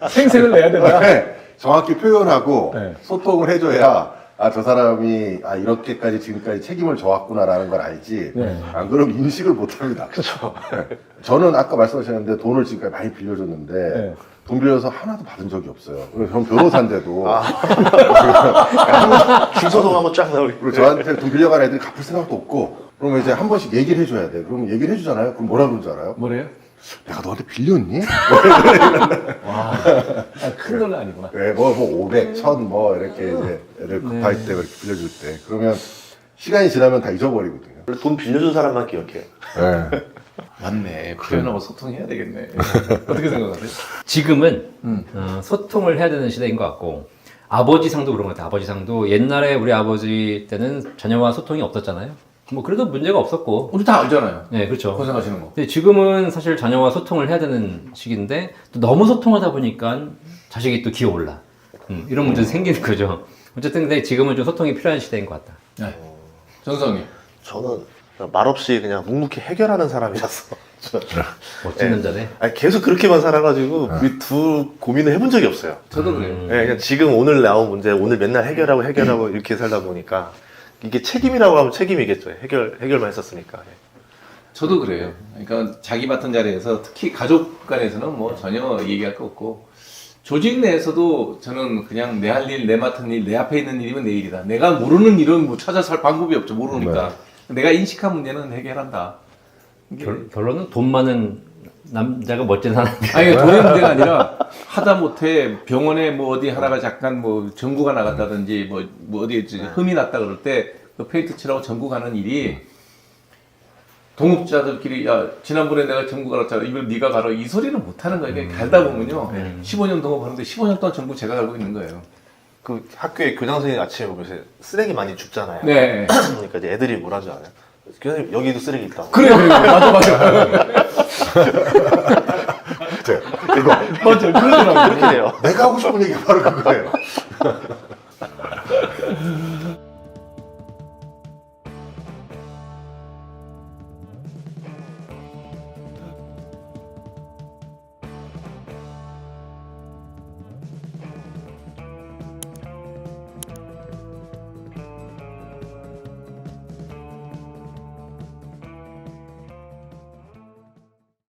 생색을 내야 된다. 네, 정확히 표현하고 네. 소통을 해줘야, 저 사람이, 이렇게까지 지금까지 책임을 져왔구나라는 걸 알지. 네. 안 그러면 인식을 못 합니다. 그렇죠. 저는 아까 말씀하셨는데 돈을 지금까지 많이 빌려줬는데, 네. 돈 빌려서 하나도 받은 적이 없어요. 저는 변호사인데도. 중소동 한번 쫙 나오고. 그리고 저한테 돈 빌려간 애들이 갚을 생각도 없고, 그러면 이제 한 번씩 얘기를 해줘야 돼. 그러면 얘기를 해주잖아요. 그럼 뭐라 그러는 줄 알아요? 뭐래요? 내가 너한테 빌렸니? 큰 돈은 아니구나. 네, 500, 1000, 이렇게 이제 애들 급할 때 이렇게 빌려줄 때. 그러면 시간이 지나면 다 잊어버리거든요. 원래 돈 빌려준 사람만 기억해요. 네. 맞네. 표현하고 소통해야 되겠네. 어떻게 생각하세요? 지금은 소통을 해야 되는 시대인 것 같고 아버지상도 그런 것 같아요. 아버지상도 옛날에 우리 아버지 때는 자녀와 소통이 없었잖아요. 뭐 그래도 문제가 없었고. 우리 다 알잖아요. 네, 그렇죠. 고생하시는 거. 근데 지금은 사실 자녀와 소통을 해야 되는 시기인데 또 너무 소통하다 보니까 자식이 또 기어올라. 이런 문제도 생기는 거죠. 어쨌든 근데 지금은 좀 소통이 필요한 시대인 것 같다. 네. 전성이. 저는 말없이 그냥 묵묵히 해결하는 사람이라서. 멋진 남자네. 아니, 계속 그렇게만 살아가지고 우리 둘 고민을 해본 적이 없어요. 저도 그래요. 예, 그냥 지금 오늘 나온 문제 오늘 맨날 해결하고 이렇게 살다 보니까 이게 책임이라고 하면 책임이겠죠. 해결만 했었으니까. 예. 저도 그래요. 그러니까 자기 맡은 자리에서 특히 가족 간에서는 뭐 전혀 얘기할 거 없고 조직 내에서도 저는 그냥 내 할 일, 내 맡은 일, 내 앞에 있는 일이면 내 일이다. 내가 모르는 일은 뭐 찾아서 할 방법이 없죠. 모르니까. 내가 인식한 문제는 해결한다. 결론은 돈 많은 남자가 멋진 사람. 아니 돈의 문제가 아니라 하다못해 병원에 뭐 어디 하나가 잠깐 뭐 전구가 나갔다든지 뭐 어디 흠이 났다 그럴 때 그 페인트 칠하고 전구 가는 일이 동업자들끼리 야 지난번에 내가 전구 갈았잖아 이걸 네가 갈아 이 소리를 못 하는 거예요. 이게 갈다 보면요 15년 동업하는데 15년 동안 전구 제가 갈고 있는 거예요. 그 학교에 교장 선생님 아침에 보면 이제 쓰레기 많이 줍잖아요. 네. 그러니까 이제 애들이 뭐라 하지 않아요? 교장님 여기도 쓰레기 있다고. 그래 맞아. 이거 맞아 그러더라고. 그렇게 돼요. 내가 하고 싶은 얘기가 바로 그거예요.